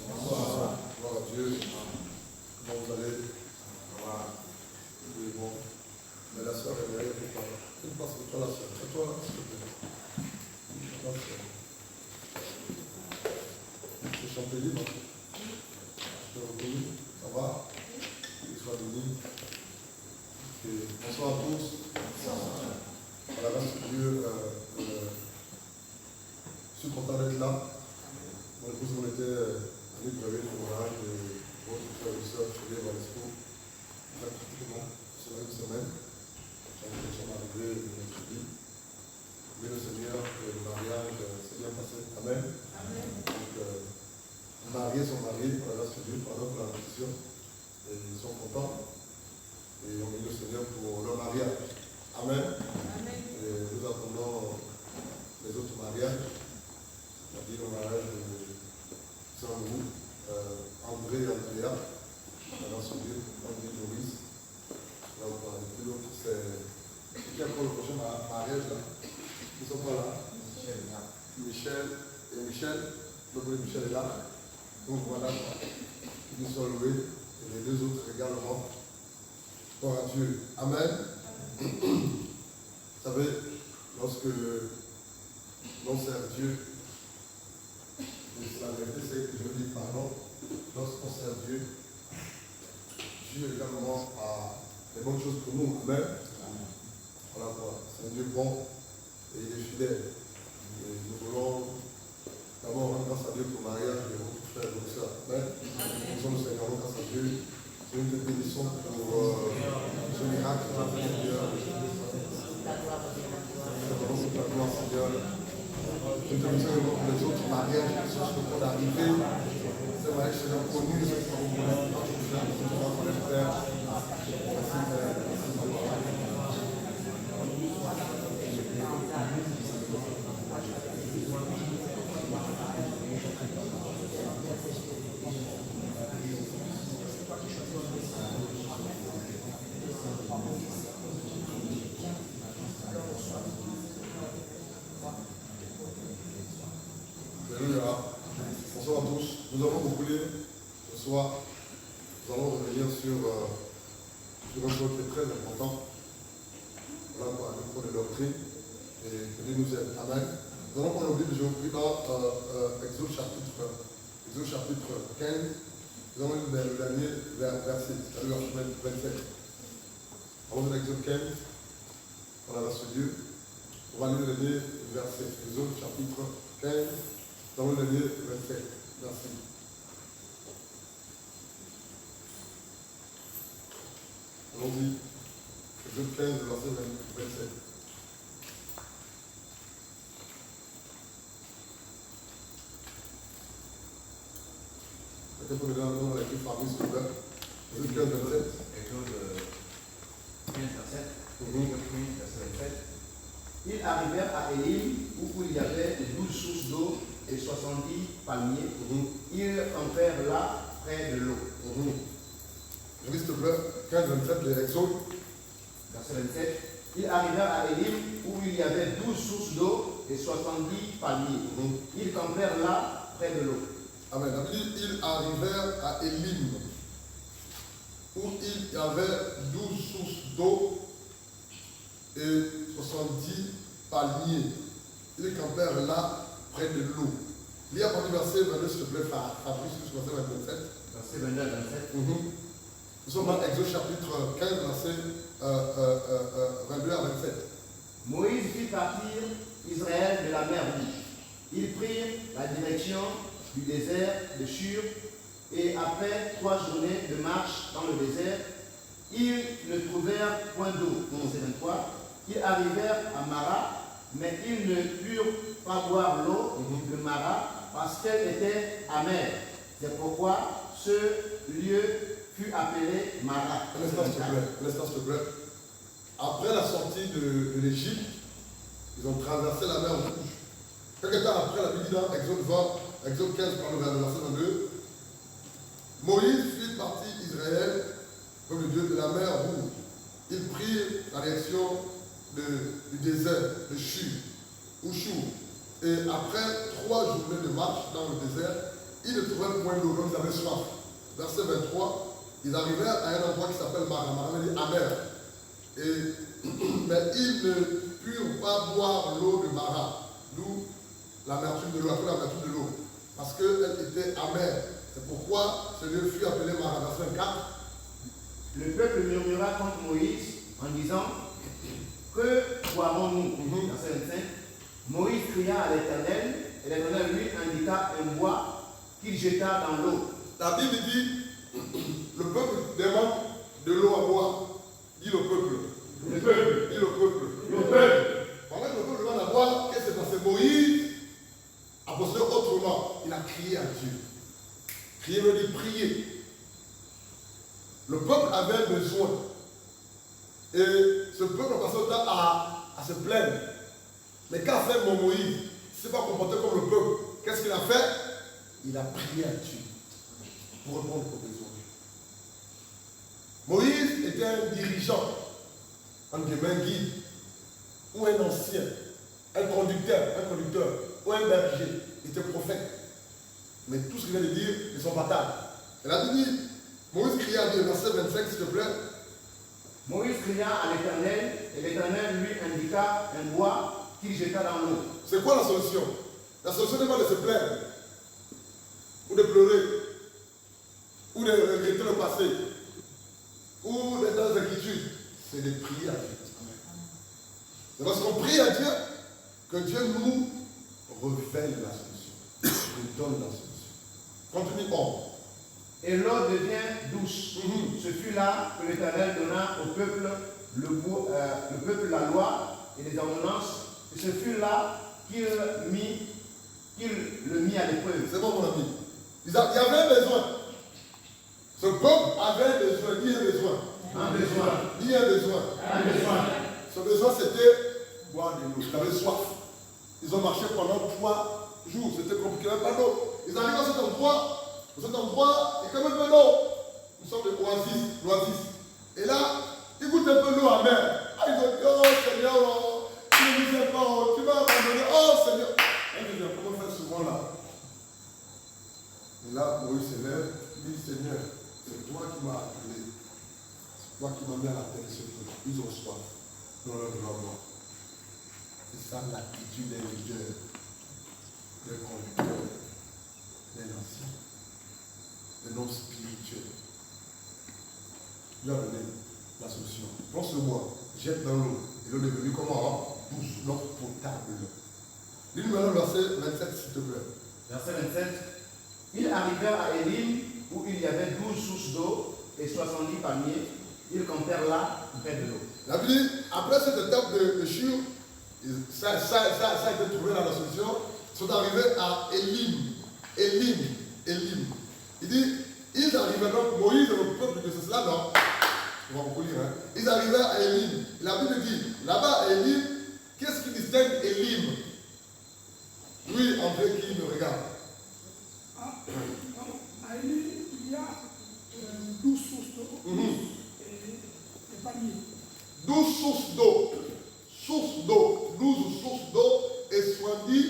Bonsoir. Gloire à Dieu. Comment vous allez? Voilà. Oui, bon. Mais la soeur est là, une place pour toi, la soeur. C'est toi, s'il te plaît. La soeur. Je chante libre. Je te reconnais. Ça va? Que soit béni. Et bonsoir à tous. À la grâce de Dieu, je suis content d'être là. Mon épouse, on était allés prélever le mariage de votre frère et soeur, Chérie Valesco. Pratiquement, sur une semaine. Nous sommes arrivés le mercredi. Mais le Seigneur, le mariage s'est bien passé. Amen. Amen. Donc, mariés sont mariés par la grâce de Dieu, pendant la répétition. Et ils sont contents. Et on met le Seigneur pour leur mariage. Amen. Amen. Et nous attendons les autres mariages. C'est-à-dire le mariage de Saint-Loup, André et Andrea, la grâce de Dieu, André et Maurice. Là, on parle de l'autre, c'est qui a pour le prochain mariage là? Ils ne sont pas là. Michel et Michel. Donc Michel est là. Donc voilà, ils sont loués. Et les deux autres également. Gloire à Dieu. Amen. Vous savez, lorsque l'on sert Dieu, la vérité c'est que je dis pardon, lorsqu'on sert Dieu, Dieu également a des bonnes choses pour nous. Amen. Voilà quoi. C'est un Dieu bon et il est fidèle. Et nous voulons d'abord rendre grâce à Dieu pour le mariage de votre frère et votre soeur. Amen. Nous sommes le Seigneur, rendre grâce à Dieu. C'est une bénédiction pour ce miracle que notre Seigneur. La gloire, Seigneur. Une bénédiction pour les autres mariages qui sont sur le point d'arriver. C'est vrai que c'est un connu, c'est pour vous connaître notre frère, pour les frères. Merci, Père. Bonsoir à tous. Nous allons beaucoup lire ce soir. Nous allons revenir sur un point qui est très important. Voilà pour un point de doctrine. Et que Dieu nous aide. Amen. Nous allons prendre le livre de Jésus dans Exode chapitre 15. Nous allons lire le dernier verset, c'est-à-dire le 27. On va lire Exode 15. On a grâce de Dieu. On va lire le dernier verset. Exode chapitre 15. Nous allons lire le 27. Merci. Allons-y. Exode 15, verset 27. Quelqu'un peut me donner dans la équipe parmi s'il vous plaît. Exode 15, 27. Exode 15, verset 27. Ils arrivèrent à Élim, où il y avait 12 sources d'eau et 70 palmiers. Ils campèrent là, près de l'eau. Je dis s'il te plaît, 15, 27, les Exode. Verset 27. Ils arrivèrent à Élim, où il y avait 12 sources d'eau et 70 palmiers. Ils campèrent là, près de l'eau. Amen. Ils arrivèrent à Élim, où il y avait 12 sources d'eau et 70 palmiers. Ils campèrent là, près de l'eau. Lis à partir du verset 22, s'il te plaît, Fabrice, verset 27. Verset 22 à 27. Nous sommes dans Exode chapitre 15, verset 22 à 27. Moïse fit partir Israël de la mer Rouge. Ils prirent la direction du désert de Shur et après 3 journées de marche dans le désert, ils ne trouvèrent point d'eau. Verset 23. Ils arrivèrent à Mara, mais ils ne purent pas boire l'eau de Mara parce qu'elle était amère. C'est pourquoi ce lieu fut appelé Mara. Un instant, s'il te plaît. Après la sortie de l'Égypte, ils ont traversé la mer Rouge. Quelque temps après, la Bible dit dans Exode 15, par le verset 22, Moïse fit partie Israël comme le Dieu de la mer Rouge. Ils prirent la direction du désert de Shur. Et après 3 journées de marche dans le désert, ils ne trouvaient point d'eau, comme ils avaient soif. Verset 23, ils arrivèrent à un endroit qui s'appelle Mara. Mara veut dire amer. Mais ils ne purent pas boire l'eau de Mara, d'où l'amertume de l'eau, après l'amertume de l'eau, parce qu'elle était amère. C'est pourquoi ce lieu fut appelé Mara. Verset 24. Le peuple murmura contre Moïse en disant, que boirons-nous? Verset 25. Moïse cria à l'Éternel, et l'Éternel lui indiqua un bois qu'il jeta dans l'eau. La Bible dit, le peuple demande de l'eau à boire. Dit le peuple. Le peuple. Dit le peuple. Le peuple. Pendant que le peuple demande à boire, qu'est-ce qui s'est passé? Moïse a procédé autrement. Il a crié à Dieu. Crier veut dire prier. Le peuple avait besoin. Et ce peuple a passé le temps à se plaindre. Mais qu'a fait mon Moïse? Il ne s'est pas comporté comme le peuple. Qu'est-ce qu'il a fait? Il a prié à Dieu pour répondre aux besoins. Moïse était un dirigeant, un guide, ou un ancien, un conducteur, ou un berger. Il était prophète. Mais tout ce qu'il vient de dire, ils sont batailles. Elle a dit, Moïse cria à Dieu, verset 25, s'il te plaît. Moïse cria à l'Éternel, et l'Éternel lui indiqua un bois qu'il jeta dans l'eau. C'est quoi la solution? La solution n'est pas de se plaindre, ou de pleurer, ou de regretter le passé, ou d'être dans les inquiétudes. C'est de prier à Dieu. C'est parce qu'on prie à Dieu que Dieu nous révèle la solution, nous donne la solution. Continue on. Et l'eau devient douce. Ce fut là que l'Éternel donna au peuple le peuple la loi et les ordonnances. Et ce fut là qu'il le mit à l'épreuve. C'est bon, mon ami. Il y avait un besoin. Ce peuple avait besoin, dit un besoin. Un besoin. Dit un besoin. Un besoin. Ce besoin, c'était boire de l'eau. Ils avaient soif. Ils ont marché pendant 3 jours. C'était compliqué, il n'y avait pas d'eau. Ils arrivent à cet endroit. Dans cet endroit, il y a quand même un peu d'eau. Une sorte d'oasis. Et là, ils goûtent un peu l'eau amère. Ah, ils ont dit, oh Seigneur, oh, tu ne nous aimes pas, oh, tu m'as abandonné, oh Seigneur. Elle dit, comment faire souvent là? Et là, Moïse se lève, il dit, Seigneur, c'est toi qui m'as appelé. C'est toi qui m'as mis à la tête de ce peuple. Ils ont soif. Dans leur gloire. C'est ça l'attitude des leaders, des conducteurs, des anciens, des noms spirituels. Dieu a donné la solution. Prends ce bois, jette dans l'eau. Et l'eau est devenue comment? Douce, l'eau potable. Lis-nous maintenant le verset 27, s'il te plaît. Verset 27. Ils arrivèrent à Élim, où il y avait 12 sources d'eau et 70 palmiers. Ils campèrent là, près de l'eau. La Bible, après cette étape de Shur, ça a été trouvé dans la solution. Ils sont arrivés à Élim. Il dit, ils arrivaient donc, Moïse et le peuple de cela, non? On va beaucoup lire, hein. Ils arrivaient à Élim. La Bible dit, là-bas à Élim, qu'est-ce qui distingue Élim? Oui, André qui me regarde. À Élim, il y a 12 sources d'eau et palmiers. 12 sources d'eau. 12 sources d'eau et 70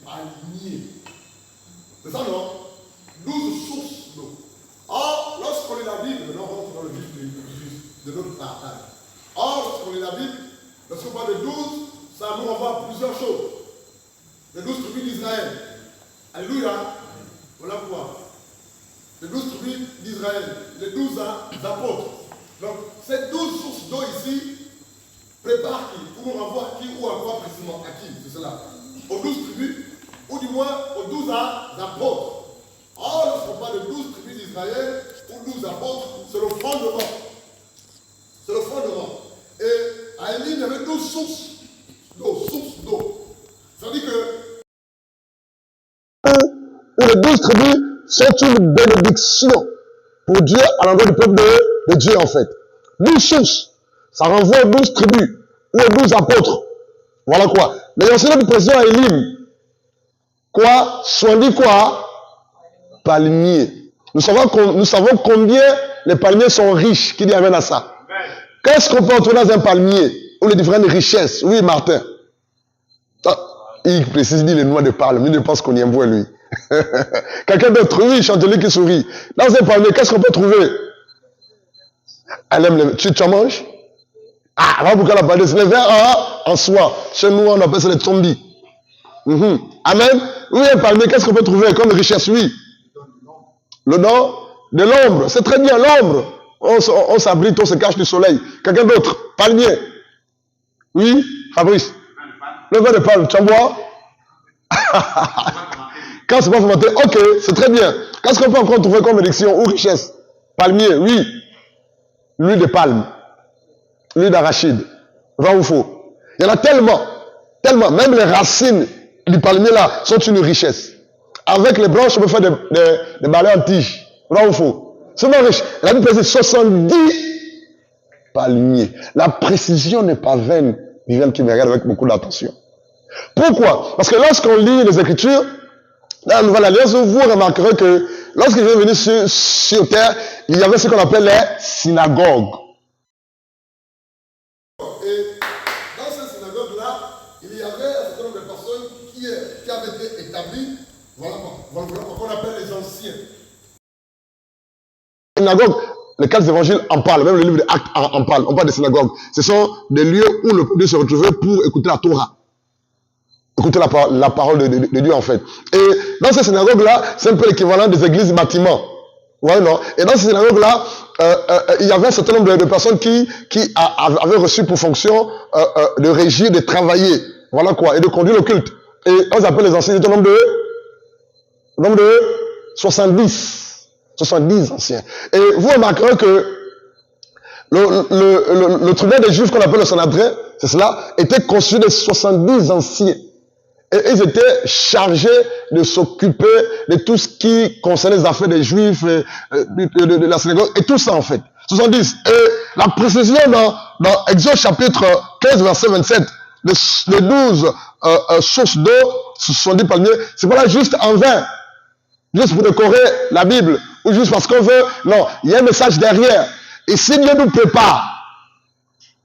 palmiers. C'est ça, non? 12 sources d'eau. Or, lorsqu'on lit la Bible, maintenant on rentre dans le vif de notre partage. Or, lorsqu'on lit la Bible, lorsqu'on parle de 12, ça nous renvoie à plusieurs choses. Les 12 tribus d'Israël. Alléluia. Voilà quoi. Les 12 tribus d'Israël. Les 12 apôtres. Donc, ces 12 sources d'eau ici préparent qui? Ou nous renvoient à qui ou à quoi précisément? À qui? C'est cela. Aux 12 tribus, ou du moins aux 12 apôtres. Or, lorsqu'on parle de 12 tribus d'Israël, ou 12 apôtres, c'est le fondement. C'est le fondement. Et à Élim, il y avait 12 sources d'eau. Ça veut dire que les 12 tribus sont une bénédiction pour Dieu à l'endroit du peuple de Dieu en fait. 12 sources, ça renvoie aux 12 tribus ou aux 12 apôtres. Voilà quoi. Mais il y a aussi notre président à Élim. Quoi? Soigner quoi? Palmiers. Nous savons combien les palmiers sont riches. Qui dit amène à ça? Qu'est-ce qu'on peut retrouver dans un palmier? Ou les différentes richesses? Oui, Martin. Il précise, il dit les noix de palme. Il ne pense qu'on y aime voir lui. Quelqu'un d'autre, oui, chantez-lui qui sourit. Dans un palmier, qu'est-ce qu'on peut trouver? Elle aime les... Tu en manges? Ah, voilà pourquoi la palmier, c'est les vers en soi. Chez nous, on appelle ça les tombis. Amen. Oui, un palmier, qu'est-ce qu'on peut trouver comme richesse? Oui. Le nom de l'ombre. C'est très bien, l'ombre. On s'abrite, on se cache du soleil. Quelqu'un d'autre? Palmier. Oui, Fabrice. Le vin de palme, tu en bois? Quand c'est pas fermenté, ok, c'est très bien. Qu'est-ce qu'on peut encore trouver comme élection ou richesse? Palmier, oui. L'huile de palme. L'huile d'arachide. Vrai ou faux? Il y en a tellement. Tellement. Même les racines du palmier là sont une richesse. Avec les branches, on peut faire des balais en tige. Vrai ou faux? C'est vraiment riche. Il a dit pesé 70 palmiers. La précision n'est pas vaine. Viviane qui me regarde avec beaucoup d'attention. Pourquoi? Parce que lorsqu'on lit les Écritures, dans la Nouvelle Alliance, vous remarquerez que lorsque je suis venu sur terre, il y avait ce qu'on appelle les synagogues. Et dans ces synagogues-là, il y avait un certain nombre de personnes qui avaient été établies, voilà qu'on appelle les anciens. Les synagogues, les 4 évangiles en parlent, même le livre des Actes en parle. On parle des synagogues. Ce sont des lieux où le peuple se retrouvait pour écouter la Torah. Écouter la parole de Dieu en fait. Et dans ces synagogues-là, c'est un peu l'équivalent des églises bâtiments. Ouais, non? Et dans ces synagogues-là, il y avait un certain nombre de personnes qui avaient reçu pour fonction de régir, de travailler. Voilà quoi. Et de conduire le culte. Et on appelle les anciens, c'est un nombre de 70. 70 anciens. Et vous remarquerez que le tribunal des Juifs qu'on appelle le Sanhédrin, c'est cela, était constitué de 70 anciens. Et ils étaient chargés de s'occuper de tout ce qui concernait les affaires des Juifs, de la synagogue, et tout ça en fait. 70. Et la précision dans Exode chapitre 15, verset 27, les 12 sources d'eau, 70 palmiers, c'est pas là juste en vain, juste pour décorer la Bible, ou juste parce qu'on veut. Non, il y a un message derrière. Et si Dieu nous prépare,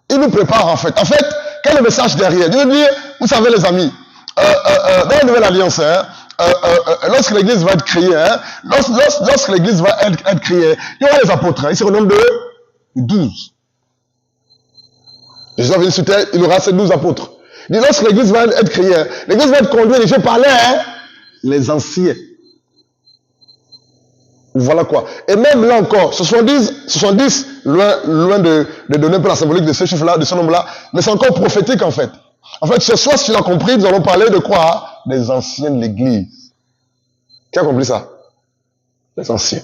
il nous prépare en fait. En fait, quel est le message derrière? Dieu veut dire, vous savez les amis, dans la Nouvelle Alliance, lorsque l'Église va être créée, lorsque l'Église va être créée, il y aura les apôtres, ils seront au nombre de 12. Jésus va venir sur terre, il aura ces 12 apôtres. Il dit, lorsque l'Église va être créée, l'Église va être conduite, et je parlais, les anciens. Voilà quoi. Et même là encore, 70 loin de donner un peu la symbolique de ce chiffre-là, de ce nombre-là, mais c'est encore prophétique en fait. En fait, ce soir, si tu l'as compris, nous allons parler de quoi? Des anciens de l'Église. Qui a compris ça? Les anciens.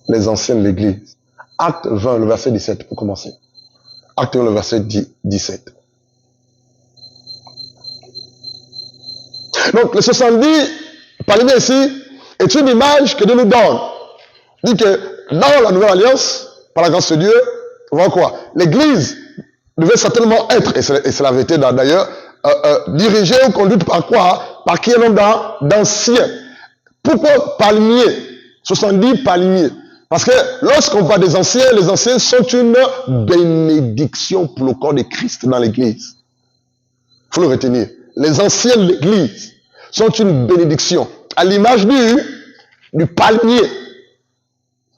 Les anciens de l'Église. Acte 20, le verset 17, pour commencer. Acte 20, le verset 17. Donc, le 70, parlez bien ici, est une image que Dieu nous donne. Il dit que dans la Nouvelle Alliance, par la grâce de Dieu, voilà quoi? L'Église devait certainement être, et c'est la vérité d'ailleurs, dirigée ou conduite par quoi? Par qui est nombre d'anciens. Pourquoi palmiers? 70 palmiers. Parce que lorsqu'on parle des anciens, les anciens sont une bénédiction pour le corps de Christ dans l'Église. Il faut le retenir. Les anciens de l'Église sont une bénédiction. À l'image du palmier,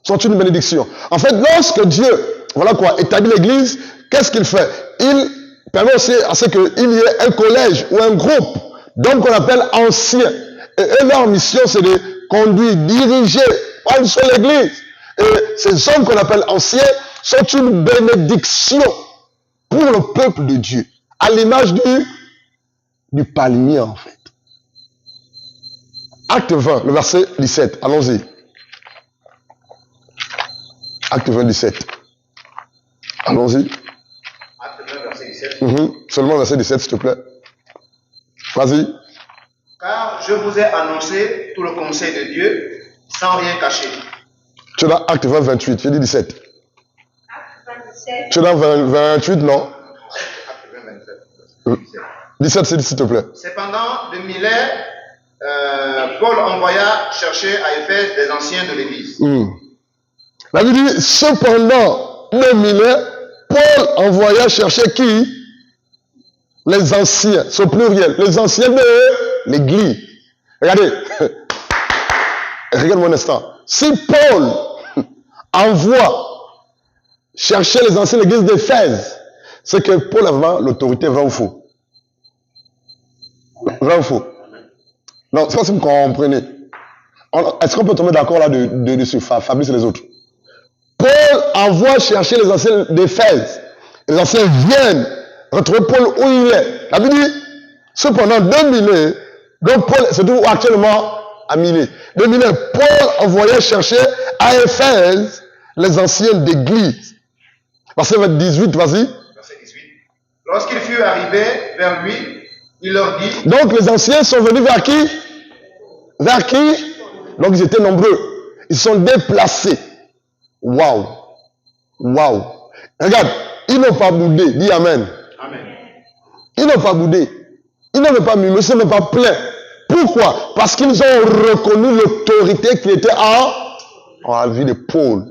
sont une bénédiction. En fait, lorsque Dieu, voilà quoi, établit l'Église, qu'est-ce qu'il fait? Il permet aussi à ce qu'il y ait un collège ou un groupe d'hommes qu'on appelle anciens. Et leur mission, c'est de conduire, diriger, prendre sur l'Église. Et ces hommes qu'on appelle anciens sont une bénédiction pour le peuple de Dieu. À l'image du palmier, en fait. Acte 20, le verset 17. Allons-y. Acte 20, 17. Allons-y. Acte 20, verset 17. Seulement verset 17, s'il te plaît. Vas-y. Car je vous ai annoncé tout le conseil de Dieu sans rien cacher. Tu es dans Acte 20, 28. J'ai dit 17. Acte 27. Tu es dans 28, non? Acte 20, 27. 17, s'il te plaît. Cependant, de Milet, Paul envoya chercher à Éphèse des anciens de l'Église. La Bible dit, cependant, de Milet, Paul envoya chercher qui? Les anciens, c'est au pluriel. Les anciens de l'Église. Regardez. Regarde-moi un instant. Si Paul envoie chercher les anciens de l'église d'Éphèse, c'est que Paul a vraiment l'autorité, vrai ou faux? Vrai ou faux? Non, c'est pas si vous comprenez. Est-ce qu'on peut tomber d'accord là dessus, Fabrice et les autres? Paul envoie chercher les anciens d'Éphèse. Les anciens viennent retrouver Paul où il est. La Bible dit, cependant, 2000, donc Paul se trouve actuellement à Milet. 2000, Paul envoyait chercher à Éphèse les anciens d'église. Verset 18, vas-y. Verset 18. Lorsqu'il fut arrivé vers lui, il leur dit... Donc les anciens sont venus vers qui? Vers qui? Donc ils étaient nombreux. Ils sont déplacés. Waouh. Waouh. Regarde, ils n'ont pas boudé. Dis Amen. Amen. Ils n'ont pas boudé. Ils n'ont pas mimé, ils ne sont même pas pleins. Pourquoi? Parce qu'ils ont reconnu l'autorité qui était en la vie de Paul.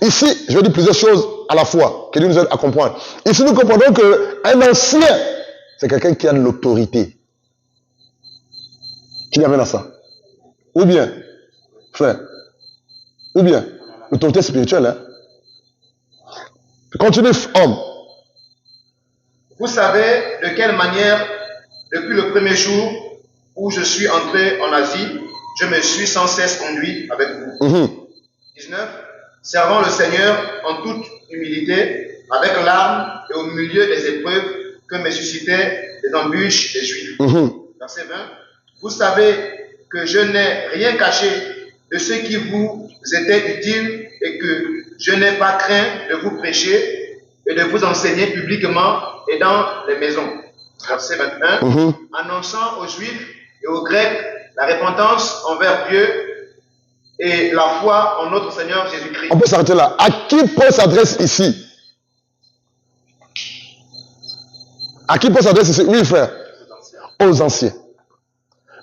Ici, je vais dire plusieurs choses à la fois, que Dieu nous aide à comprendre. Ici, nous comprenons qu'un ancien, c'est quelqu'un qui a de l'autorité. Qui amène à ça? Ou bien, frère, ou bien, l'autorité spirituelle. Hein? Continue, homme. Vous savez de quelle manière, depuis le premier jour où je suis entré en Asie, je me suis sans cesse conduit avec vous. 19. Servant le Seigneur en toute humilité, avec larmes et au milieu des épreuves que me suscitaient les embûches des Juifs. Verset 20. Vous savez que je n'ai rien caché de ce qui vous était utile et que je n'ai pas craint de vous prêcher et de vous enseigner publiquement et dans les maisons. Verset 21. Annonçant aux Juifs et aux Grecs la repentance envers Dieu et la foi en notre Seigneur Jésus-Christ. On peut s'arrêter là. À qui Paul s'adresse ici? À qui Paul s'adresse ici? Oui, frère. Aux anciens.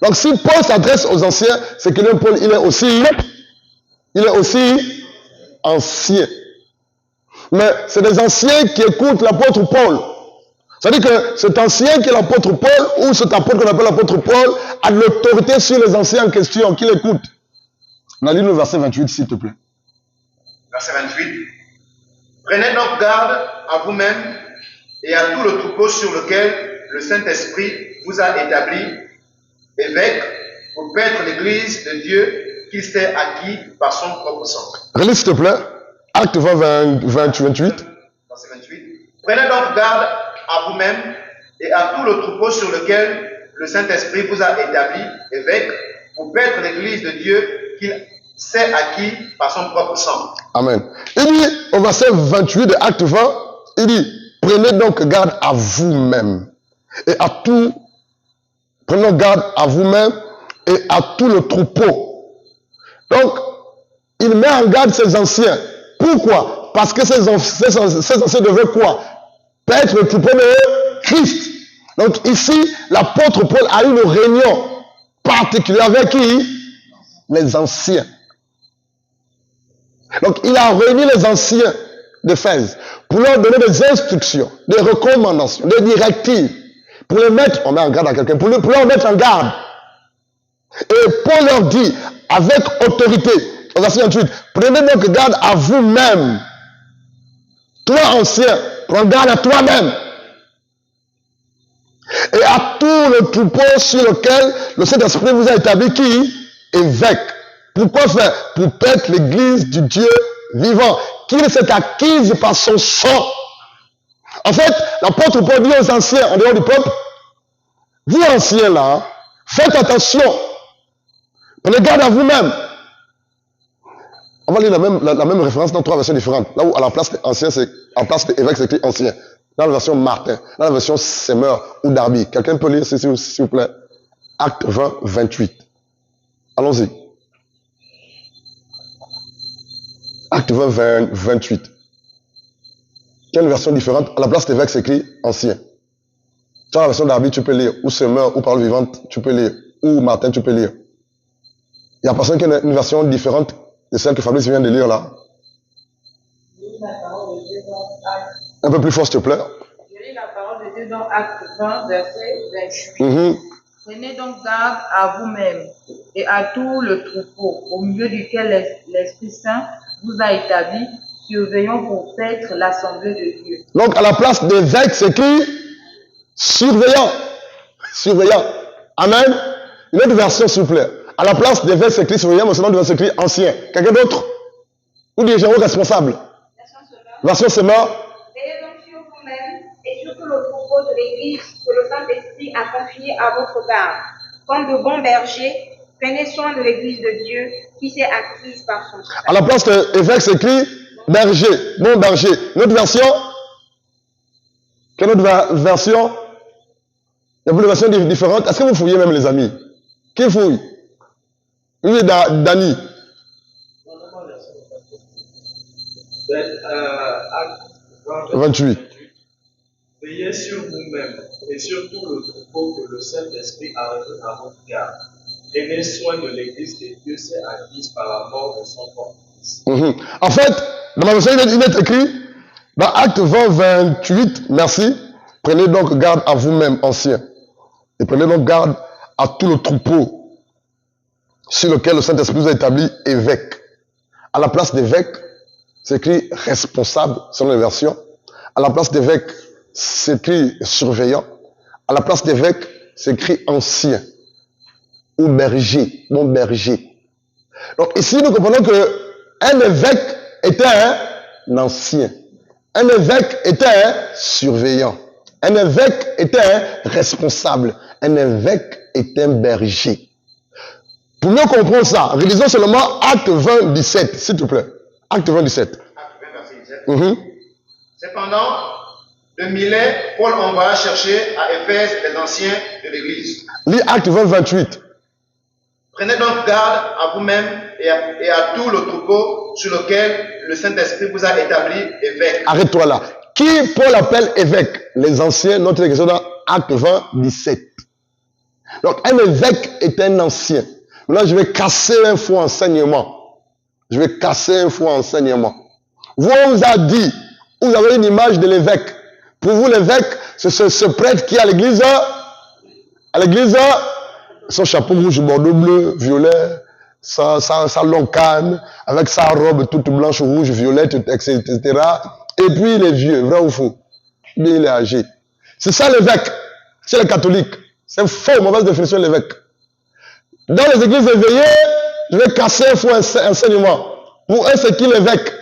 Donc, si Paul s'adresse aux anciens, c'est que Paul, il est aussi ancien. Mais c'est des anciens qui écoutent l'apôtre Paul. C'est-à-dire que cet ancien qui est l'apôtre Paul, ou cet apôtre qu'on appelle l'apôtre Paul, a de l'autorité sur les anciens en question, qui l'écoutent. On a lu le verset 28, s'il te plaît. Verset 28. Prenez donc garde à vous-même et à tout le troupeau sur lequel le Saint-Esprit vous a établi, évêque, pour paître l'église de Dieu qu'il s'est acquis par son propre sang. Relis, s'il te plaît. Acte 20, 28. Verset 28. Prenez donc garde à vous-même et à tout le troupeau sur lequel le Saint-Esprit vous a établi, évêque, pour paître l'église de Dieu qu'il s'est acquis par son propre sang. Amen. Il dit, au verset 28 de Acte 20, il dit, prenez donc garde à vous-même et à tout, prenez garde à vous-même et à tout le troupeau. Donc, il met en garde ses anciens. Pourquoi? Parce que ces anciens devaient quoi? Paître le troupeau de Christ. Donc ici, l'apôtre Paul a eu une réunion particulière avec qui? Les anciens. Donc il a réuni les anciens d'Éphèse pour leur donner des instructions, des recommandations, des directives, pour les mettre, on met en garde à quelqu'un, pour leur mettre en garde. Et Paul leur dit, avec autorité, au verset 28, prenez donc garde à vous-même. Toi ancien, prends garde à toi-même. Et à tout le troupeau sur lequel le Saint-Esprit vous a établi qui? Évêque. Pourquoi faire? Pour paître l'église du Dieu vivant, qu'il s'est acquise par son sang. En fait, l'apôtre Paul dit aux anciens, en dehors du peuple, vous anciens là, faites attention. Prenez garde à vous-même. On va lire la même référence dans 3 versions différentes. Là où à la place ancien, c'est en place d'évêque, c'est écrit ancien. Dans la version Martin, dans la version Semeur ou Darby. Quelqu'un peut lire, s'il vous plaît. Acte 20, 28. Allons-y. Acte 20, 28. Quelle version différente? À la place d'évêque, c'est écrit ancien. Dans la version Darby, tu peux lire. Ou Semeur, ou Parole vivante, tu peux lire. Ou Martin, tu peux lire. Il y a personne qui a une version différente de celle que Fabrice vient de lire là. Un peu plus fort, s'il te plaît. Je lis la parole de Dieu C'est dans Acte 20, verset 28. Mhm. Prenez donc garde à vous-même et à tout le troupeau, au milieu duquel l'Esprit Saint vous a établi, surveillant pour paître l'assemblée de Dieu. Donc, à la place d'évêque, c'est écrit surveillant. Surveillant. Amen. Une autre version, s'il vous plaît. À la place d'évêque, c'est écrit surveillant, mais sinon, devait s'écrire ancien. Quelqu'un d'autre? Ou des gens responsables? Version seulement. Veillez donc sur vous-même et sur tout le troupeau de l'Église que le Saint-Esprit a confié à votre garde. Comme de bons bergers, prenez soin de l'Église de Dieu qui s'est acquise par son sang. À la place d'évêque, c'est écrit berger. Bon berger. Une autre version? Quelle autre version? Il y a beaucoup de versions différentes. Est-ce que vous fouillez même, les amis? Qui fouille? Oui, Dani. Acte 28. Veillez sur vous-même et sur tout le troupeau que le Saint-Esprit a remis à votre garde. Prenez soin de l'Église que Dieu s'est acquise par la mort de son Fils. En fait, dans ma version, il est écrit, dans Acte 20, 28, merci, prenez donc garde à vous-même, anciens, et prenez donc garde à tout le troupeau sur lequel le Saint-Esprit vous a établi évêque. À la place d'évêque, c'est écrit responsable, selon les versions. À la place d'évêque, c'est écrit surveillant. À la place d'évêque, c'est écrit ancien ou berger, bon berger. Donc ici, nous comprenons que un évêque était un ancien. Un évêque était un surveillant. Un évêque était un responsable. Un évêque était un berger. Pour mieux comprendre ça, réalisons seulement Acte 20, 17, s'il te plaît. Acte 20, 17. Acte 20, verset 17. Cependant, de Milet, Paul envoya chercher à Éphèse les anciens de l'Église. Lis Acte 20, 28. Prenez donc garde à vous-même et à tout le troupeau sur lequel le Saint-Esprit vous a établi évêque. Arrête-toi là. Qui Paul appelle évêque? Les anciens, notre question dans Acte 20, 17. Donc un évêque est un ancien. Maintenant, je vais casser un faux enseignement. Je vais casser un faux enseignement. Vous, on vous a dit, vous avez une image de l'évêque. Pour vous, l'évêque, c'est ce prêtre qui est à l'église, son chapeau rouge, bordeaux bleu, violet, sa longue canne, avec sa robe toute blanche, rouge, violette, etc. Et puis il est vieux, vrai ou faux? Bien, il est âgé. C'est ça l'évêque. C'est les catholiques. C'est faux, mauvaise définition de l'évêque. Dans les églises éveillées, je vais casser un faux enseignement. Pour eux, c'est qui l'évêque?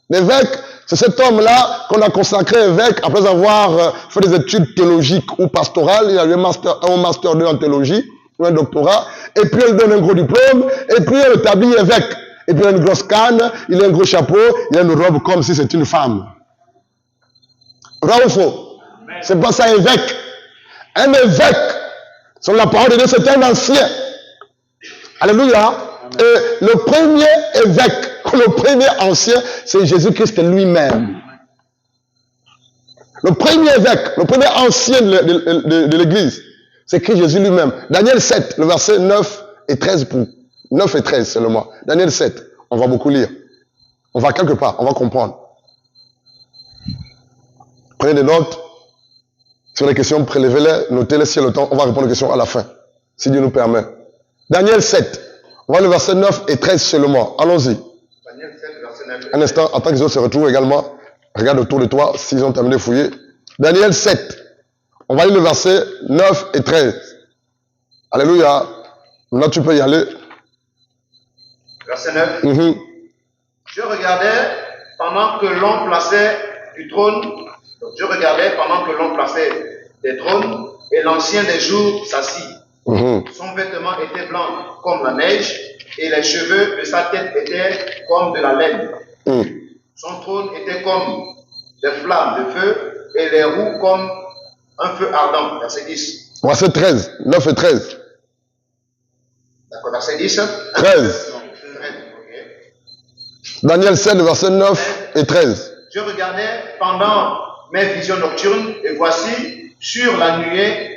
L'évêque, c'est cet homme-là qu'on a consacré évêque après avoir fait des études théologiques ou pastorales. Il a eu un master 2 en théologie, ou un doctorat. Et puis, il donne un gros diplôme. Et puis, il établit évêque. Et puis, il a une grosse canne, il a un gros chapeau, il a une robe comme si c'était une femme. Vrai ou faux? C'est pas ça, évêque. Un évêque, selon la parole de Dieu, c'est un ancien. Alléluia. Et le premier évêque, le premier ancien, c'est Jésus-Christ lui-même. Le premier évêque, le premier ancien de l'Église, c'est Christ Jésus lui-même. Daniel 7, le verset 9 et 13, 9 et 13 seulement. Daniel 7, on va beaucoup lire. On va quelque part, on va comprendre. Prenez des notes sur les questions, prélevez-les, notez-les si il y a le temps. On va répondre aux questions à la fin, si Dieu nous permet. Daniel 7, on va le verset 9 et 13 seulement. Allons-y. Daniel 7, verset 9. Un instant, attends que les autres se retrouvent également. Regarde autour de toi s'ils ont terminé de fouiller. Daniel 7. On va lire le verset 9 et 13. Alléluia. Maintenant, tu peux y aller. Verset 9. Je regardais pendant que l'on plaçait du trône. Je regardais pendant que l'on plaçait des trônes et l'ancien des jours s'assit. Son vêtement était blanc comme la neige et les cheveux de sa tête étaient comme de la laine. Son trône était comme des flammes de feu et les roues comme un feu ardent. Verset 10. Verset 13. 9 et 13. D'accord, verset 10. 13. Daniel 7, verset 9 et 13. Je regardais pendant mes visions nocturnes et voici sur la nuée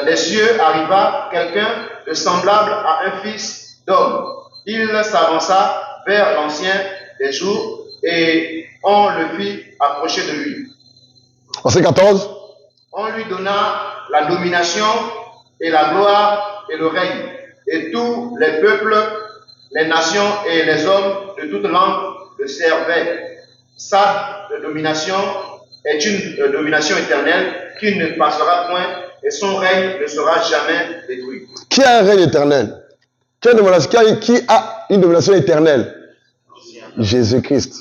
des cieux arriva quelqu'un de semblable à un fils d'homme. Il s'avança vers l'ancien des jours et on le fit approcher de lui. Verset 14. On lui donna la domination et la gloire et le règne. Et tous les peuples, les nations et les hommes de toute langue le servaient. Sa domination est une domination éternelle qui ne passera point et son règne ne sera jamais détruit. Qui a un règne éternel? Qui a une domination éternelle? Jésus-Christ,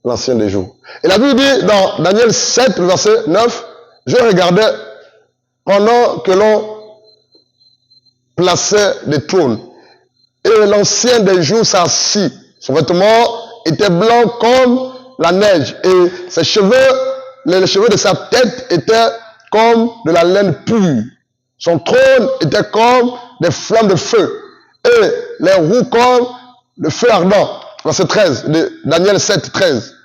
l'ancien des jours. Et la Bible dit dans Daniel 7, verset 9, je regardais pendant que l'on plaçait des trônes. Et l'ancien des jours s'assit. Son vêtement était blanc comme la neige. Et ses cheveux, les cheveux de sa tête étaient comme de la laine pure. Son trône était comme des flammes de feu. Et les roues comme le feu ardent. Verset 13, de Daniel 7, 13.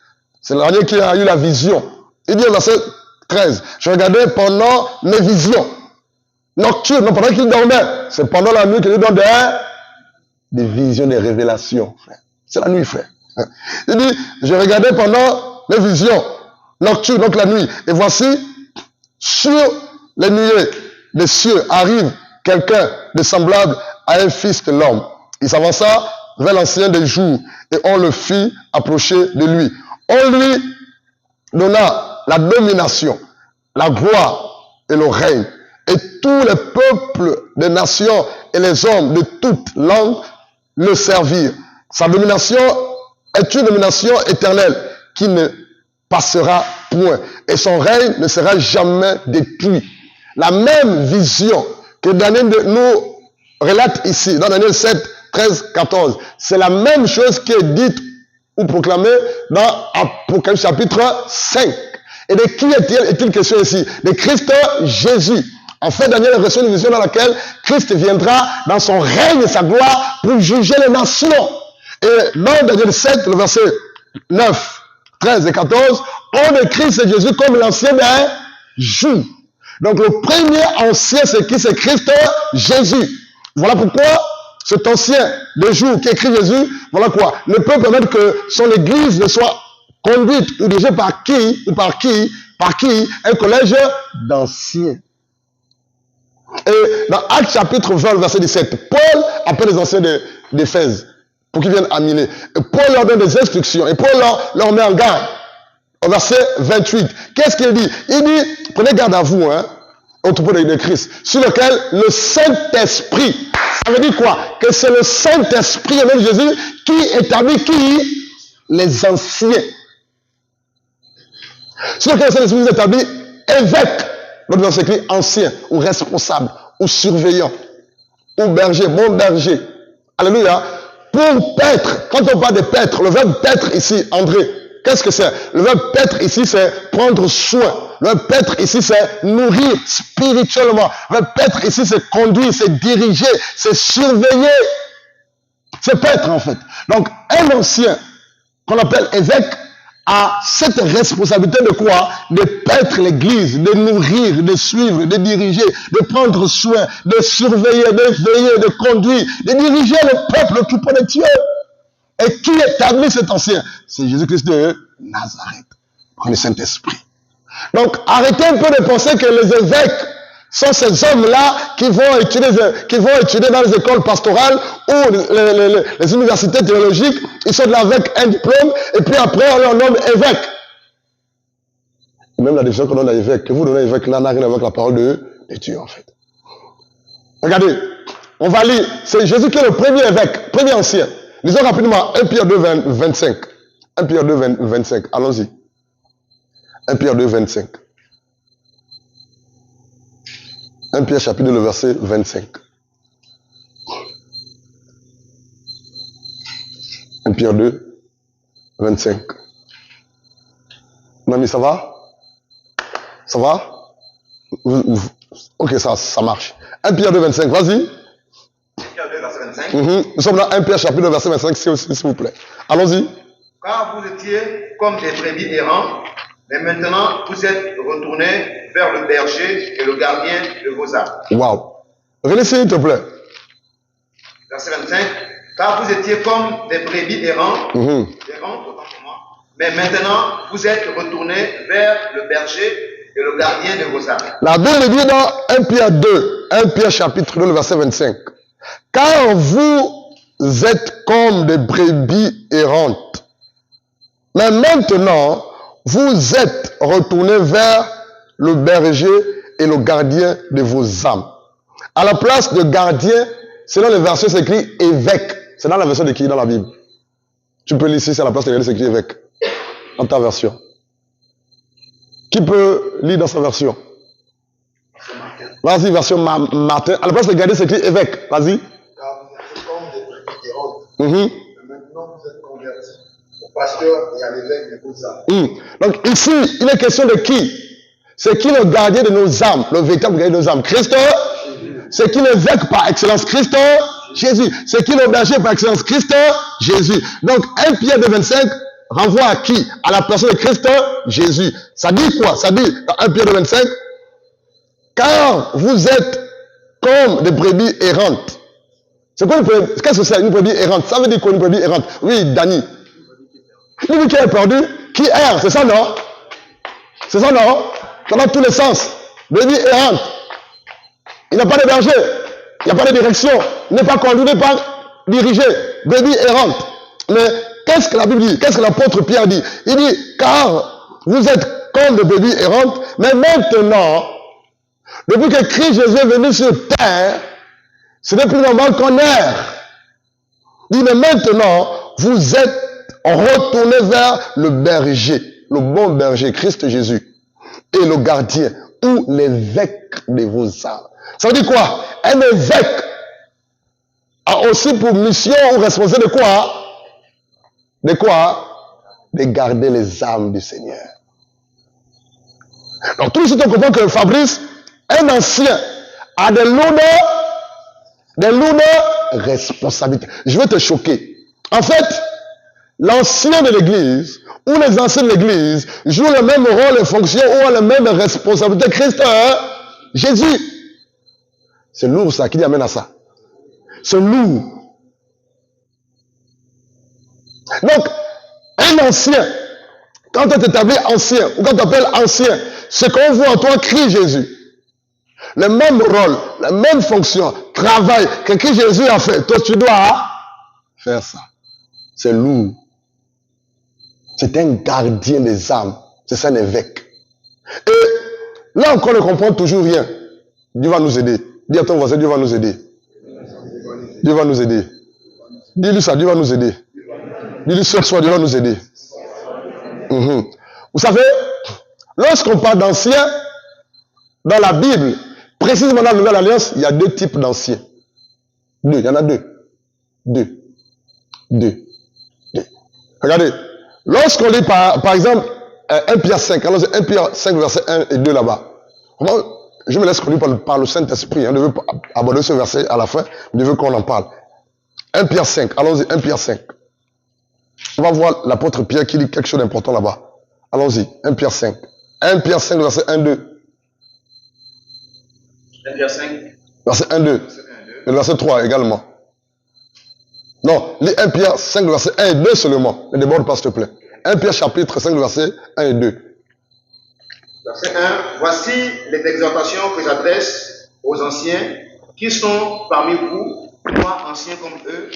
C'est le dernier qui a eu la vision. Il dit verset 13, je regardais pendant mes visions nocturnes, non pendant qu'il dormait. C'est pendant la nuit qu'il lui donne des visions, des révélations. C'est la nuit, frère. Il dit, je regardais pendant mes visions nocturnes, donc la nuit. Et voici, sur les nuées des cieux arrive quelqu'un de semblable à un fils de l'homme. Il s'avança vers l'ancien des jours et on le fit approcher de lui. On lui donna la domination, la gloire et le règne. Et tous les peuples des nations et les hommes de toutes langues le servirent. Sa domination est une domination éternelle qui ne passera point. Et son règne ne sera jamais détruit. La même vision que Daniel nous relate ici, dans Daniel 7, 13, 14, c'est la même chose qui est dite ou proclamée dans Apocalypse chapitre 5. Et de qui est-il question ici? De Christ Jésus. En fait, Daniel reçoit une vision dans laquelle Christ viendra dans son règne et sa gloire pour juger les nations. Et dans Daniel 7, le verset 9, 13 et 14, on décrit Jésus comme l'ancien des jours. Donc le premier ancien, c'est qui? C'est Christ Jésus. Voilà pourquoi cet ancien des jours qui écrit Jésus, voilà quoi, ne peut permettre que son église ne soit conduite ou dirigée par qui un collège d'anciens. Et dans Actes chapitre 20, verset 17, Paul appelle les anciens d'Éphèse pour qu'ils viennent à Milet. Et Paul leur donne des instructions et Paul leur met en garde. Au verset 28, qu'est-ce qu'il dit? Il dit, prenez garde à vous, au troupeau de Christ, sur lequel le Saint-Esprit, ça veut dire quoi? Que c'est le Saint-Esprit, même Jésus, qui établit qui? Les anciens. Sur lequel le Saint-Esprit vous établit évêque. L'autre dans écrit ancien, ou responsable, ou surveillant, ou berger, bon berger. Alléluia. Pour paître, quand on parle de paître, le verbe paître ici, André, qu'est-ce que c'est? Le verbe paître ici, c'est prendre soin. Le verbe paître ici, c'est nourrir spirituellement. Le verbe paître ici, c'est conduire, c'est diriger, c'est surveiller. C'est paître en fait. Donc, un ancien, qu'on appelle évêque, a cette responsabilité de quoi? De paître l'église, de nourrir, de suivre, de diriger, de prendre soin, de surveiller, de veiller, de conduire, de diriger le peuple, le troupeau de Dieu. Et qui établit cet ancien? C'est Jésus-Christ de Nazareth, par le Saint-Esprit. Donc, arrêtez un peu de penser que les évêques sont ces hommes-là qui vont étudier dans les écoles pastorales ou les universités théologiques. Ils sont là avec un diplôme et puis après on leur nomme évêque. Même la définition qu'on donne à évêque, que vous donnez évêque là, n'a rien à voir avec la parole de Dieu en fait. Regardez, on va lire. C'est Jésus qui est le premier évêque, premier ancien. Lisons rapidement 1 Pierre 2, 25. 1 Pierre 2, 25. Allons-y. 1 Pierre 2, 25. 1 Pierre chapitre 2, le verset 25. 1 Pierre 2, 25. Mamie, ça va? Ça va? Ok, ça marche. 1 Pierre 2, 25, vas-y. 1 Pierre 2, verset 25. Nous sommes dans 1 Pierre chapitre 2, verset 25, s'il vous plaît. Allons-y. Car vous étiez comme des brebis errants, mais maintenant vous êtes retournés vers le berger et le gardien de vos âmes. Waouh. Relis, s'il te plaît. Verset 25. Car vous étiez comme des brebis errants, autant pour moi, mais maintenant vous êtes retournés vers le berger et le gardien de vos âmes. La Bible dit dans 1 Pierre 2, 1 Pierre chapitre 2, le verset 25. Car vous êtes comme des brebis errantes. Mais maintenant, vous êtes retournés vers le berger et le gardien de vos âmes. À la place de gardien, selon les versions, c'est écrit évêque. C'est dans la version de qui dans la Bible? Tu peux lire ici, c'est à la place de c'est écrit évêque. Dans ta version. Qui peut lire dans sa version? Vas-y, version Martin. À la place de gardien, c'est écrit évêque. Vas-y. Car vous êtes comme des brebis errantes. Mhm. Et maintenant, vous êtes convertis au pasteur et à l'évêque de vos âmes. Donc ici, il est question de qui? C'est qui le gardien de nos âmes? Le véritable gardien de nos âmes? Christ. C'est qui l'évêque par excellence? Christ. Jésus. C'est qui le berger par excellence? Christ. Jésus. Donc 1 Pierre 2, 25 renvoie à qui? À la personne de Christ Jésus. Ça dit quoi? Ça dit dans 1 Pierre 2, 25, car vous êtes comme des brebis errantes. C'est quoi une brebis? Qu'est-ce que c'est une brebis errante? Ça veut dire quoi une brebis errante? Oui, Dani. Lui qui est perdu, qui erre, c'est ça non? C'est ça non? Ça va dans tous les sens. Brebis errante. Il n'a pas de berger. Il n'y a pas de direction. Il n'est pas conduit, il n'est pas dirigé. Brebis errante. Mais qu'est-ce que la Bible dit? Qu'est-ce que l'apôtre Pierre dit? Il dit, car vous êtes comme des brebis errantes, mais maintenant, depuis que Christ Jésus est venu sur terre, ce n'est plus normal qu'on erre. Il dit, mais maintenant, vous êtes retournés vers le berger, le bon berger, Christ Jésus, et le gardien, ou l'évêque de vos âmes. Ça veut dire quoi? Un évêque a aussi pour mission ou responsable de quoi? De quoi? De garder les âmes du Seigneur. Donc tout de suite on comprend que Fabrice, un ancien, a des lourdes responsabilités. Je vais te choquer. En fait, l'ancien de l'église ou les anciens de l'église jouent le même rôle et fonction ou ont la même responsabilité. Christ, Jésus. C'est lourd ça, qui amène à ça? C'est lourd. Donc, un ancien, quand on t'établit ancien, ou quand on t'appelle ancien, c'est qu'on voit en toi Christ Jésus. Le même rôle, la même fonction, travail que Christ Jésus a fait. Toi, tu dois faire ça. C'est lourd. C'est un gardien des âmes. C'est ça un évêque. Et là encore, on ne comprend toujours rien. Dieu va nous aider. Dis à ton voisin, Dieu va nous aider. Dieu va nous aider. Dis-lui ça, Dieu va nous aider. Dis-lui ce soir, Dieu va nous aider. Vous savez, lorsqu'on parle d'anciens, dans la Bible, précisément dans la Nouvelle Alliance, il y a deux types d'anciens. Il y en a deux. Regardez, lorsqu'on lit par exemple 1 Pierre 5, alors 1 Pierre 5 verset 1 et 2 là-bas. Je me laisse conduire par le Saint-Esprit. On veut aborder ce verset à la fin. Je veux qu'on en parle. 1 Pierre 5. Allons-y, 1 Pierre 5. On va voir l'apôtre Pierre qui dit quelque chose d'important là-bas. Allons-y, 1 Pierre 5. 1 Pierre 5, verset 1, 2. 1 Pierre 5. Verset 1, 2. Et le verset 3 également. Non, lis 1 Pierre 5, verset 1 et 2 seulement. Ne déborde pas, s'il te plaît. 1 Pierre chapitre 5, verset 1 et 2. Verset 1. Voici les exhortations que j'adresse aux anciens qui sont parmi vous, moi anciens comme eux,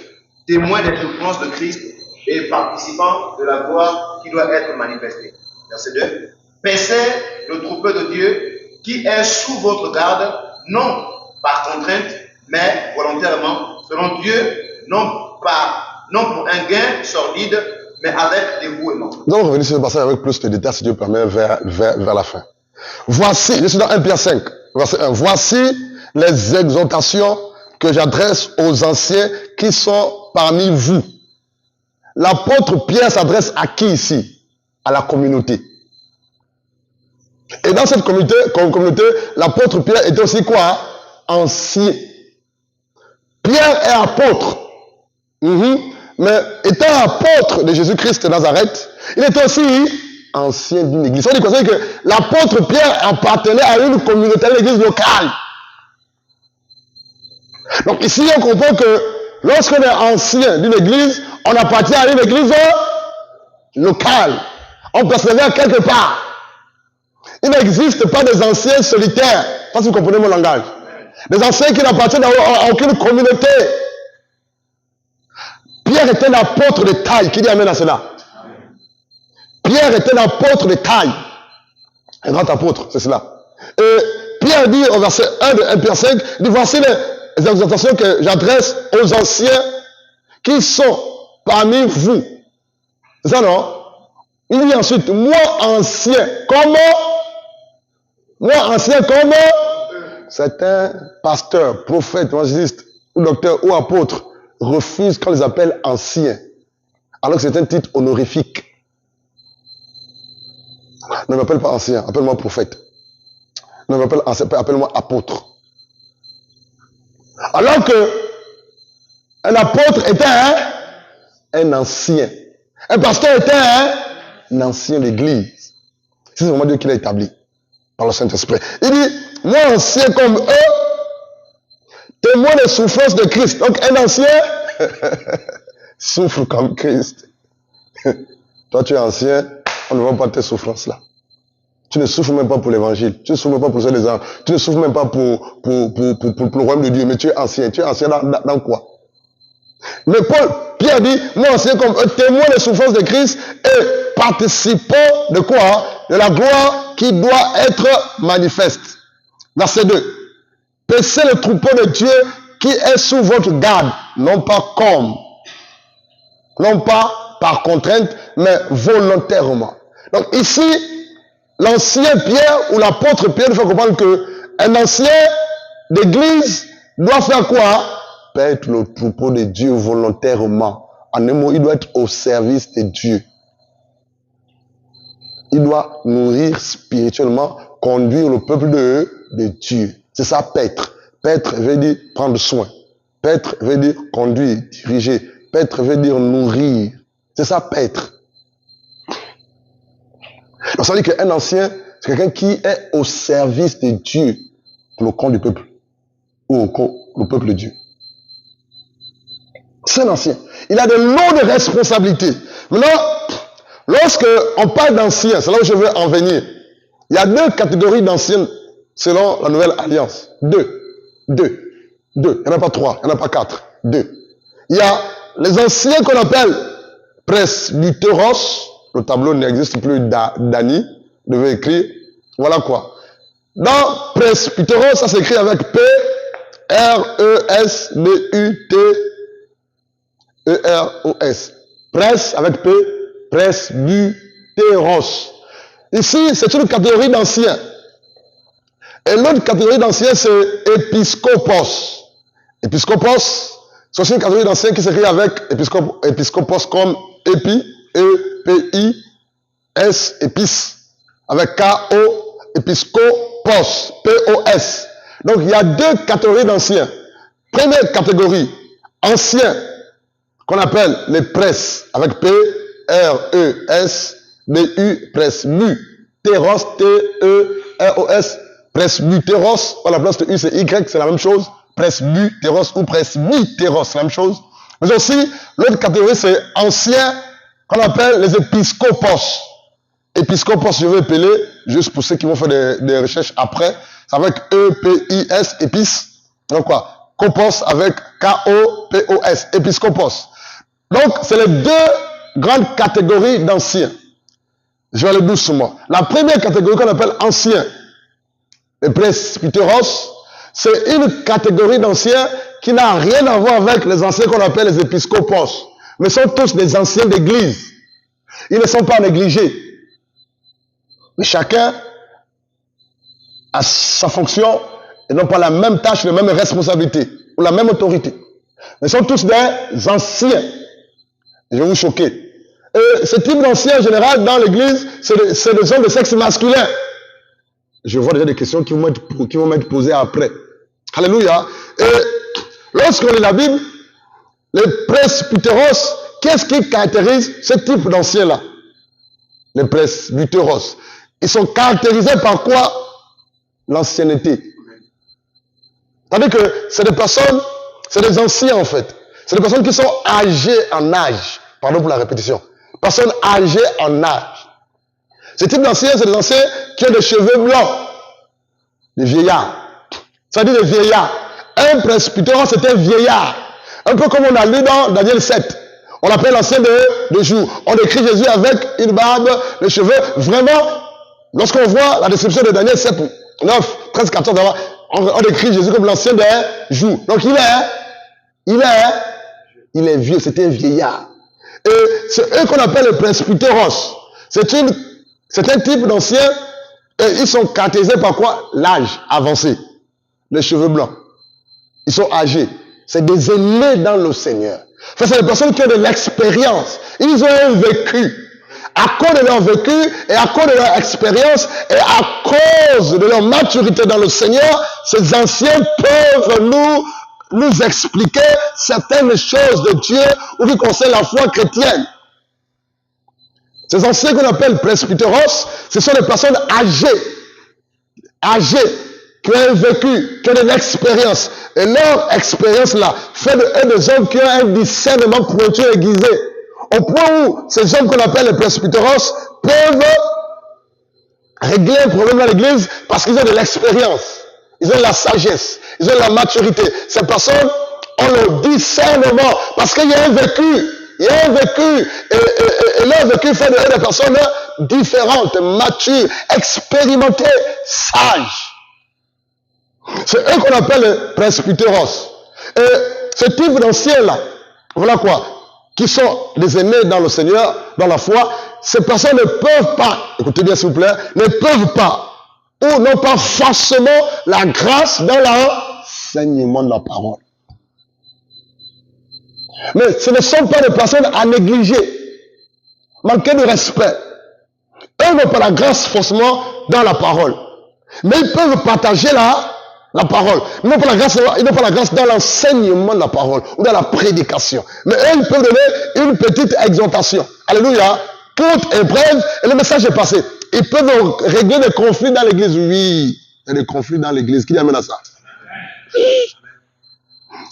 témoins des souffrances de Christ et participants de la gloire qui doit être manifestée. Verset 2. Paissez le troupeau de Dieu qui est sous votre garde, non par contrainte, mais volontairement, selon Dieu, non pour un gain sordide, mais avec dévouement. Nous allons revenir sur ce passage avec plus de détails, si Dieu permet, vers la fin. Voici, je suis dans 1 Pierre 5, verset 1. Voici les exhortations que j'adresse aux anciens qui sont parmi vous. L'apôtre Pierre s'adresse à qui ici? À la communauté. Et dans cette communauté, l'apôtre Pierre était aussi quoi? Ancien. Pierre est apôtre. Mais étant apôtre de Jésus-Christ de Nazareth, il était aussi ancien d'une église. Ça veut dire quoi? Ça veut dire que l'apôtre Pierre appartenait à une communauté, à l'église locale. Donc ici, on comprend que lorsqu'on est ancien d'une église, on appartient à une église locale. On persévère quelque part. Il n'existe pas des anciens solitaires. Je pense que vous comprenez mon langage. Des anciens qui n'appartiennent à aucune communauté. Pierre est un apôtre de taille. Qui dit amen à cela? Pierre est un apôtre de taille. Un grand apôtre, c'est cela. Et Pierre dit au verset 1 de 1 Pierre 5, il dit, voici les exhortations que j'adresse aux anciens qui sont parmi vous. C'est ça, non? Il dit ensuite, moi ancien, comment certains pasteurs, prophètes, évangélistes, ou docteurs, ou apôtres refusent quand ils les appellent anciens, alors que c'est un titre honorifique. Ne m'appelle pas ancien, appelle-moi prophète. Ne m'appelle ancien, appelle-moi apôtre. Alors que un apôtre était un ancien. Un pasteur était un ancien d'église. C'est vraiment Dieu qui l'a établi par le Saint-Esprit. Il dit, moi ancien comme eux, témoin des souffrances de Christ. Donc un ancien souffre comme Christ. Toi tu es ancien, on ne voit pas tes souffrances là. Tu ne souffres même pas pour l'évangile. Tu ne souffres même pas pour les gens. Tu ne souffres même pas pour le royaume de Dieu. Mais tu es ancien. Tu es ancien dans quoi? Mais Pierre dit, moi ancien comme un témoin des souffrances de Christ et participant de quoi? De la gloire qui doit être manifeste. Verset 2. Paissez le troupeau de Dieu qui est sous votre garde. Non pas par contrainte, mais volontairement. Donc ici, l'ancien Pierre ou l'apôtre Pierre nous fait comprendre qu'un ancien d'église doit faire quoi? Paître le troupeau de Dieu volontairement. En un mot, il doit être au service de Dieu. Il doit nourrir spirituellement, conduire le peuple de Dieu. C'est ça, paître. Paître veut dire prendre soin. Paître veut dire conduire, diriger. Paître veut dire nourrir. C'est ça, paître. Donc ça veut dire qu'un ancien, c'est quelqu'un qui est au service de Dieu pour le compte du peuple. Ou le peuple de Dieu. C'est un ancien. Il a de lourdes responsabilités. Maintenant, lorsque on parle d'anciens, c'est là où je veux en venir. Il y a deux catégories d'anciens selon la nouvelle alliance. Deux. Il n'y en a pas trois, il n'y en a pas quatre. Deux. Il y a les anciens qu'on appelle presbyteros. Le tableau n'existe plus d'Annie. Je devais écrire. Voilà quoi. Dans presbyteros, ça s'écrit avec P, R, E, S, B, U, T, E, R, O, S. Pres avec P, presbyteros. Ici, c'est une catégorie d'anciens. Et l'autre catégorie d'anciens, c'est épiscopos. Épiscopos, c'est aussi une catégorie d'anciens qui s'écrit avec épiscopos comme épi, E-P-I-S, épice, avec K-O, épiscopos, P-O-S. Donc, il y a deux catégories d'anciens. Première catégorie, anciens, qu'on appelle les pres, avec P, R, E, S, B, U, presbyteros, T-E-R-O-S, presbyteros, à la place de U, c'est Y, c'est la même chose. Presbyteros ou presbyteros, c'est la même chose. Mais aussi, l'autre catégorie, c'est anciens, qu'on appelle les épiscopos. Épiscopos, je vais appeler, juste pour ceux qui vont faire des recherches après, c'est avec E-P-I-S, épice. Donc quoi? Copos avec K-O-P-O-S, épiscopos. Donc, c'est les deux grandes catégories d'anciens. Je vais aller doucement. La première catégorie qu'on appelle anciens, les presbyteros, c'est une catégorie d'anciens qui n'a rien à voir avec les anciens qu'on appelle les épiscopos, mais sont tous des anciens d'église. Ils ne sont pas négligés. Mais chacun a sa fonction et non pas la même tâche, la même responsabilité ou la même autorité. Mais ils sont tous des anciens. Je vais vous choquer. Et ce type d'anciens, en général, dans l'église, c'est des hommes de sexe masculin. Je vois déjà des questions qui vont m'être posées après. Alléluia. Et lorsqu'on lit la Bible, les presbyteros, qu'est-ce qui caractérise ce type d'anciens-là? Les presbyteros. Ils sont caractérisés par quoi? L'ancienneté. C'est-à-dire que c'est des personnes, c'est des anciens en fait. C'est des personnes qui sont âgées en âge. Pardon pour la répétition. Personnes âgées en âge. Ce type d'anciens, c'est des anciens qui ont des cheveux blancs. Des vieillards. Ça dit des vieillards. Un presbytéros, c'était un vieillard. Un peu comme on a lu dans Daniel 7. On l'appelle l'ancien de jour. On décrit Jésus avec une barbe, les cheveux. Vraiment, lorsqu'on voit la description de Daniel 7, 9, 13, 14, on décrit Jésus comme l'ancien des jours. Donc il est vieux, c'était un vieillard. Et c'est eux qu'on appelle les presbytéros. C'est un type d'anciens, et ils sont caractérisés par quoi? L'âge avancé. Les cheveux blancs. Ils sont âgés. C'est des aînés dans le Seigneur. Enfin, c'est des personnes qui ont de l'expérience. Ils ont un vécu. À cause de leur vécu et à cause de leur expérience et à cause de leur maturité dans le Seigneur, ces anciens peuvent nous expliquer certaines choses de Dieu ou qui concernent la foi chrétienne. Ces anciens qu'on appelle presbytéros, ce sont des personnes âgées, qui ont un vécu, qui ont de l'expérience. Et leur expérience-là fait de eux des hommes qui ont un discernement pointu et aiguisé. Au point où ces hommes qu'on appelle les presbytéros peuvent régler un problème dans l'église parce qu'ils ont de l'expérience. Ils ont de la sagesse. Ils ont de la maturité. Ces personnes ont le discernement parce qu'il y a un vécu. Il y a un vécu. Et leur vécu fait de eux des personnes différentes, matures, expérimentées, sages. C'est eux qu'on appelle les presbytéros. Et ce type d'anciens-là, voilà quoi, qui sont des aînés dans le Seigneur, dans la foi, ces personnes ne peuvent pas, écoutez bien s'il vous plaît, ne peuvent pas, ou n'ont pas forcément la grâce dans l'enseignement de la parole. Mais ce ne sont pas des personnes à négliger, manquer de respect. Eux n'ont pas la grâce forcément dans la parole. Mais ils peuvent partager la parole. Ils n'ont pas la grâce dans l'enseignement de la parole ou dans la prédication. Mais eux, ils peuvent donner une petite exhortation. Alléluia. Courte et brève, et le message est passé. Ils peuvent régler des conflits dans l'église. Oui, il y a des conflits dans l'église. Qui amène à ça?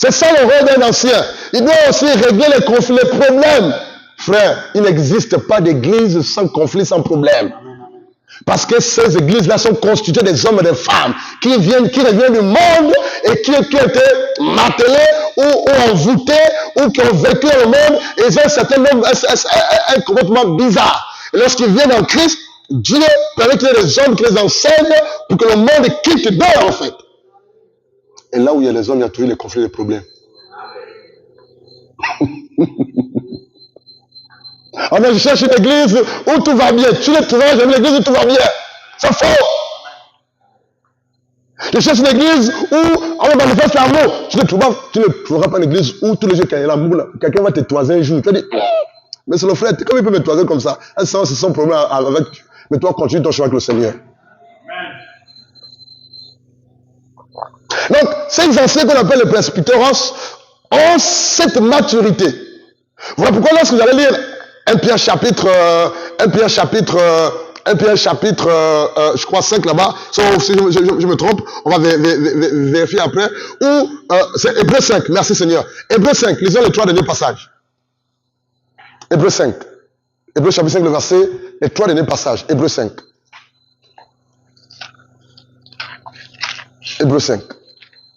C'est ça le rôle d'un ancien. Il doit aussi régler les conflits, les problèmes. Frère, il n'existe pas d'église sans conflit, sans problème. Parce que ces églises-là sont constituées des hommes et des femmes qui reviennent du monde et qui ont été martelés ou envoûtés ou qui ont vécu dans le monde et ils ont un comportement bizarre. Et lorsqu'ils viennent en Christ, Dieu permet qu'il y ait des hommes qui les enseignent pour que le monde quitte d'eux en fait. Et là où il y a les hommes, il y a toujours les conflits et les problèmes. On a cherché une église où tout va bien. Tu ne trouveras jamais une église où tout va bien. C'est faux. Je cherche une église où on manifeste l'amour. Tu ne trouveras pas une église où tous les jours qu'il y a l'amour, quelqu'un va te toiser un jour. Tu vas dire, mais c'est le frère, comment il peut me toiser comme ça? C'est son problème avec. Mais toi, continue ton chemin avec le Seigneur. Donc, ces anciens qu'on appelle les presbytéros ont cette maturité. Voilà pourquoi lorsque vous allez lire 1 Pierre chapitre, je crois 5 là-bas, sauf si je me trompe, on va vérifier après, ou c'est Hébreux 5, merci Seigneur. Hébreux 5, lisons les 3 derniers passages. Hébreux 5, Hébreux chapitre 5, le verset, les 3 derniers passages, Hébreux 5. Hébreux 5.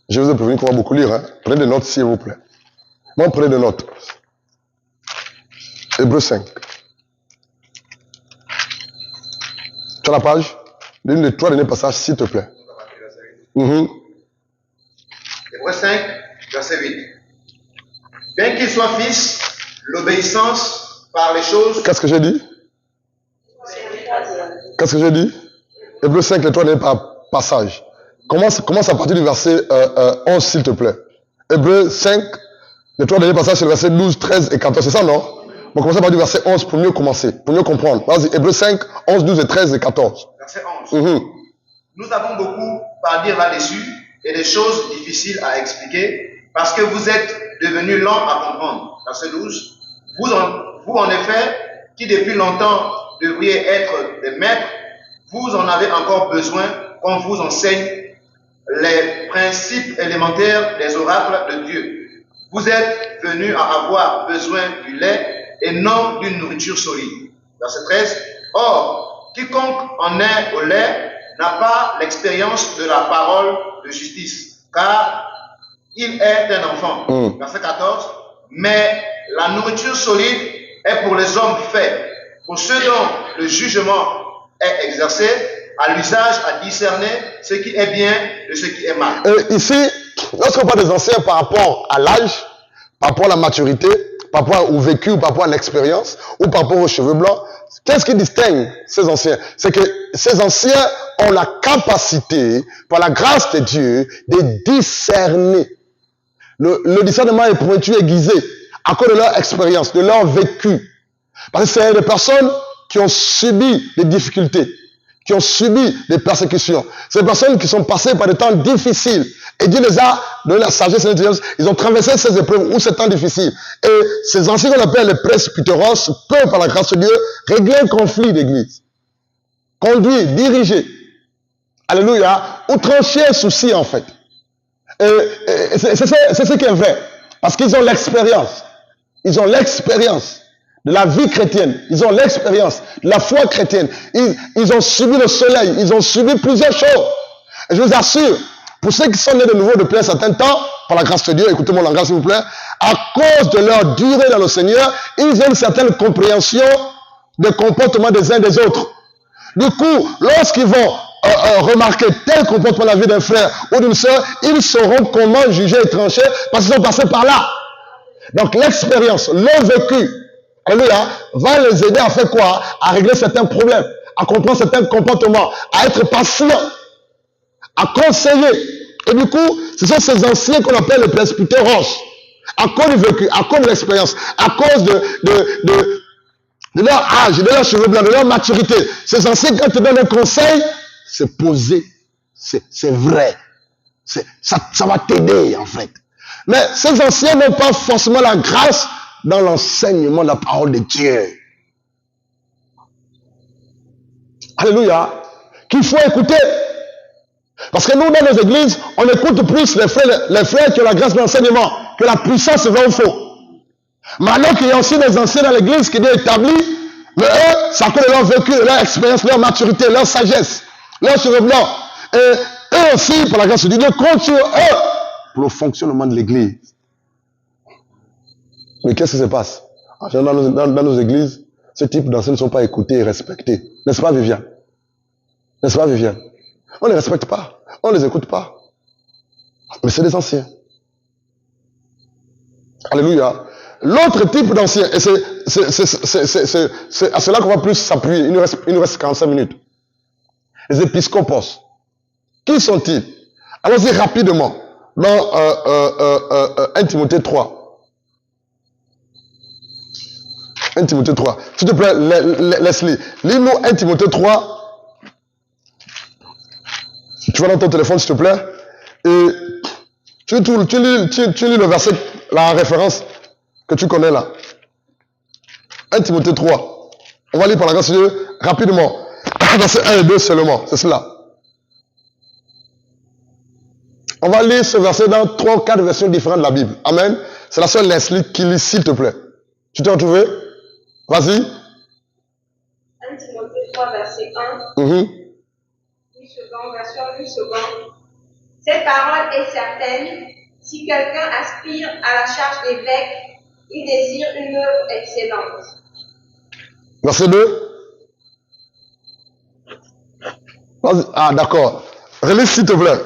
Je vous ai prévenu qu'on va beaucoup lire, hein. Prenez des notes s'il vous plaît. Moi, prenez des notes. Hébreux 5. Tu as la page? L'une des 3 derniers passages, s'il te plaît. Hébreux 5, verset 8. Bien qu'il soit fils, l'obéissance par les choses... Qu'est-ce que j'ai dit? Qu'est-ce que j'ai dit? Hébreux 5, les 3 derniers passages. Commence à partir du verset 11, s'il te plaît. Hébreux 5, les 3 derniers passages, c'est le verset 12, 13 et 14. C'est ça, non? Bon, commencez par du verset 11 pour mieux commencer, pour mieux comprendre. Vas-y, Hébreux 5, 11, 12 et 13 et 14. Verset 11. Nous avons beaucoup à dire là-dessus et des choses difficiles à expliquer parce que vous êtes devenus lents à comprendre. Verset 12. Vous en effet, qui depuis longtemps devriez être des maîtres, vous en avez encore besoin qu'on vous enseigne les principes élémentaires des oracles de Dieu. Vous êtes venus à avoir besoin du lait et non d'une nourriture solide. Verset 13. Or, quiconque en est au lait n'a pas l'expérience de la parole de justice, car il est un enfant. Verset 14. Mais la nourriture solide est pour les hommes faits, pour ceux dont le jugement est exercé, à l'usage, à discerner ce qui est bien de ce qui est mal. Ici, lorsqu'on parle des anciens par rapport à l'âge, par rapport à la maturité, par rapport au vécu, ou par rapport à l'expérience, ou par rapport aux cheveux blancs, qu'est-ce qui distingue ces anciens? C'est que ces anciens ont la capacité, par la grâce de Dieu, de discerner. Le discernement est pointu, aiguisé, à cause de leur expérience, de leur vécu. Parce que c'est des personnes qui ont subi des difficultés, qui ont subi des persécutions. C'est des personnes qui sont passées par des temps difficiles. Et Dieu les a donné la sagesse et l'intelligence. Ils ont traversé ces épreuves ou ces temps difficiles. Et ces anciens qu'on appelle les presbyteros peuvent, par la grâce de Dieu, régler un conflit d'église. Conduire, diriger. Alléluia. Ou trancher un souci, en fait. Et c'est ce qui est vrai. Parce qu'ils ont l'expérience. Ils ont l'expérience de la vie chrétienne. Ils ont l'expérience de la foi chrétienne. Ils ont subi le soleil. Ils ont subi plusieurs choses. Et je vous assure, pour ceux qui sont nés de nouveau depuis un certain temps, par la grâce de Dieu, écoutez mon langage s'il vous plaît, à cause de leur durée dans le Seigneur, ils ont une certaine compréhension des comportements des uns des autres. Du coup, lorsqu'ils vont remarquer tel comportement dans la vie d'un frère ou d'une sœur, ils sauront comment juger et trancher parce qu'ils sont passés par là. Donc l'expérience, le vécu, alléluia, va les aider à faire quoi? À régler certains problèmes, à comprendre certains comportements, à être patient, à conseiller. Et du coup, ce sont ces anciens qu'on appelle les presbyteros. À cause du vécu, à cause de l'expérience, à cause de leur âge, de leur cheveux blancs, de leur maturité. Ces anciens, quand ils te donnent un conseil, c'est posé, c'est vrai. Ça va t'aider, en fait. Mais ces anciens n'ont pas forcément la grâce dans l'enseignement de la parole de Dieu. Alléluia. Qu'il faut écouter. Parce que nous, dans nos églises, on écoute plus les frères qui ont la grâce de l'enseignement, que la puissance va au faux. Mais alors qu'il y a aussi des anciens dans l'église qui sont établis, mais eux, c'est à cause de leur vécu, leur expérience, leur maturité, leur sagesse, leur cheveux blancs. Et eux aussi, par la grâce de Dieu, comptent sur eux pour le fonctionnement de l'église. Mais qu'est-ce qui se passe? Dans nos églises, ce type d'anciens ne sont pas écoutés et respectés. N'est-ce pas, Viviane? N'est-ce pas, Viviane? On ne les respecte pas. On ne les écoute pas. Mais c'est des anciens. Alléluia. L'autre type d'anciens, et c'est à cela qu'on va plus s'appuyer. Il nous reste 45 minutes. Les épiscopos. Qui sont-ils? Allons-y rapidement. Dans 1 Timothée 3. 1 Timothée 3. S'il te plaît, Leslie. Lis-nous 1 Timothée 3. Tu vas dans ton téléphone, s'il te plaît. Et tu lis le verset, la référence que tu connais là. 1 Timothée 3. On va lire par la grâce de Dieu rapidement. Verset 1 et 2 seulement. C'est cela. On va lire ce verset dans 3 ou 4 versions différentes de la Bible. Amen. C'est la seule Leslie qui lit, s'il te plaît. Tu t'es retrouvé? Vas-y. 1 Timothée 3, verset 1. Version 8 secondes. Cette parole est certaine. Si quelqu'un aspire à la charge d'évêque, il désire une œuvre excellente. Verset 2. Ah, d'accord. Relis, s'il te plaît.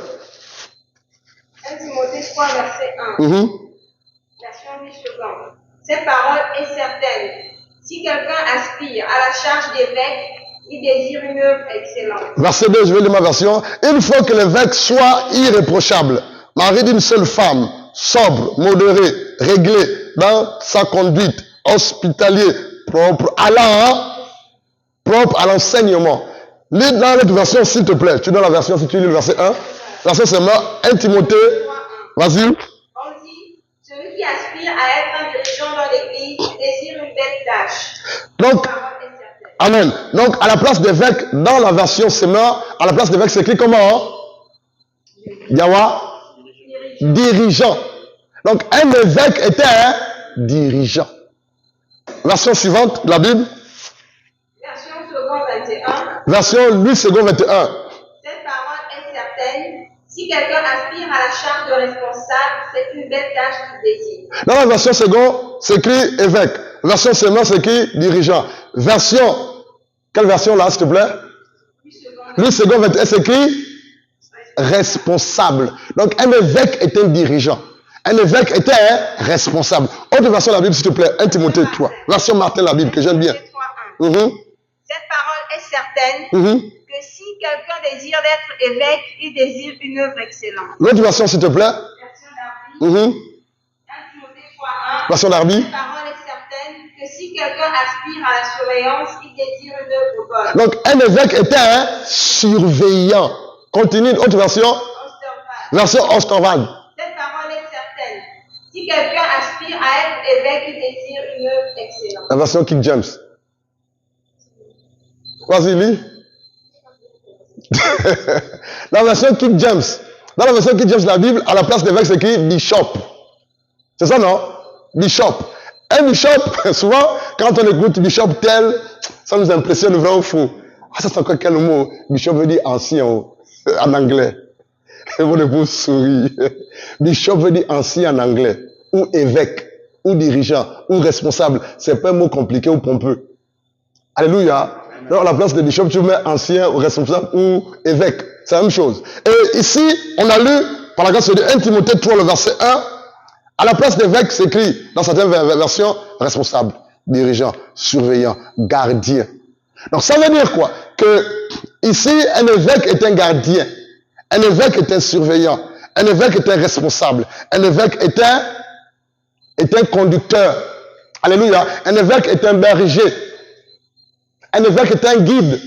1 Timothée 3, verset 1. Version 8 secondes. Cette parole est certaine. Si quelqu'un aspire à la charge d'évêque, il désire une œuvre excellente. Verset 2, je vais lire ma version. Il faut que l'évêque soit irréprochable, mari d'une seule femme, sobre, modéré, réglé dans sa conduite, hospitalier, propre à l'enseignement. Lis dans l'autre version, s'il te plaît. Tu donnes la version, si tu lis le verset 1. Verset seulement 1 Timothée. Vas-y. On dit, celui qui aspire à être un dirigeant dans l'église désire une belle tâche. Donc, amen. Donc, à la place d'évêque, dans la version Semeur, à la place d'évêque, c'est écrit comment? Yawa? Dirigeant. Donc, un évêque était un dirigeant. Version suivante de la Bible. Version seconde 21. Version Louis II 21. Cette parole est certaine. Si quelqu'un aspire à la charge de responsable, c'est une belle tâche qu'il désire. Dans la version seconde, c'est écrit évêque. Version seulement, c'est écrit dirigeant. Version, quelle version là, s'il te plaît? Louis II 21, c'est écrit responsable. Donc, un évêque est un dirigeant. Un évêque était un responsable. Autre version de la Bible, s'il te plaît, 1 Timothée 3. Version Martin de la Bible, que j'aime bien. Cette parole est certaine que si quelqu'un désire d'être évêque, il désire une œuvre excellente. L'autre version, s'il te plaît. Version d'Arby. 1 Timothée 3:1. Version d'Arby. Cette parole est certaine que si quelqu'un aspire à la surveillance, il désire une œuvre bonne. Donc, un évêque était un surveillant. Continue, autre version. Osterval. Version Osterwald. Cette parole est certaine. Si quelqu'un aspire à être évêque, il désire une œuvre excellente. La version King James. Vas-y, lis. La version King James. Dans la version King James de la Bible, à la place d'évêque, c'est écrit bishop. C'est ça, non? Bishop. Un bishop, souvent, quand on écoute bishop tel, ça nous impressionne vraiment fou. Ah, ça c'est encore quel mot? Bishop veut dire ancien en anglais. Et mon épouse sourit. Bishop veut dire ancien en anglais. Ou évêque, ou dirigeant, ou responsable. C'est pas un mot compliqué ou pompeux. Alléluia. Donc, à la place de bishop, tu mets ancien, ou responsable, ou évêque. C'est la même chose. Et ici, on a lu, par la grâce de Dieu, 1 Timothée 3, le verset 1. À la place d'évêque, c'est écrit, dans certaines versions, responsable, dirigeant, surveillant, gardien. Donc, ça veut dire quoi? Que ici, un évêque est un gardien. Un évêque est un surveillant. Un évêque est un responsable. Un évêque est un conducteur. Alléluia. Un évêque est un berger. Un évêque est un guide.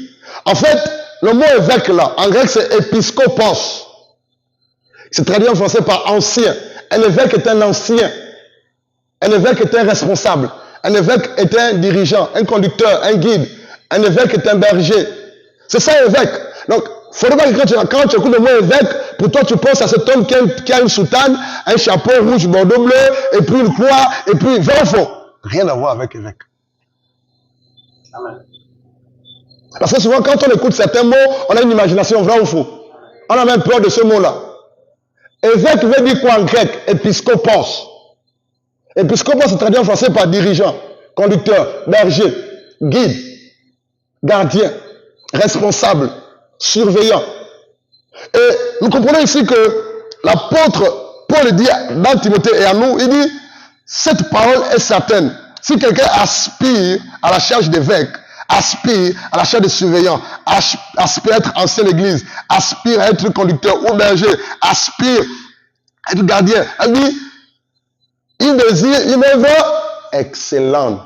En fait, le mot évêque là, en grec c'est épiscopos. C'est traduit en français par ancien. Un évêque est un ancien. Un évêque est un responsable. Un évêque est un dirigeant, un conducteur, un guide. Un évêque est un berger. C'est ça évêque. Donc, il faudrait que quand tu écoutes le mot évêque, pour toi tu penses à cet homme qui a une soutane, un chapeau rouge, bordeaux bleu, et puis une croix, et puis vrai ou faux? Rien à voir avec évêque. Amen. Parce que souvent, quand on écoute certains mots, on a une imagination vrai ou faux. On a même peur de ce mot-là. Évêque veut dire quoi en grec? Épiscopos. Épiscopos, c'est traduit en français par dirigeant, conducteur, berger, guide, gardien, responsable, surveillant. Et nous comprenons ici que l'apôtre Paul dit dans Timothée et à nous, il dit, cette parole est certaine. Si quelqu'un aspire à la charge d'évêque, aspire à la charge de surveillant, aspire à être ancien d'église, aspire à être conducteur ou berger, aspire à être gardien, il dit, il désire une œuvre excellente.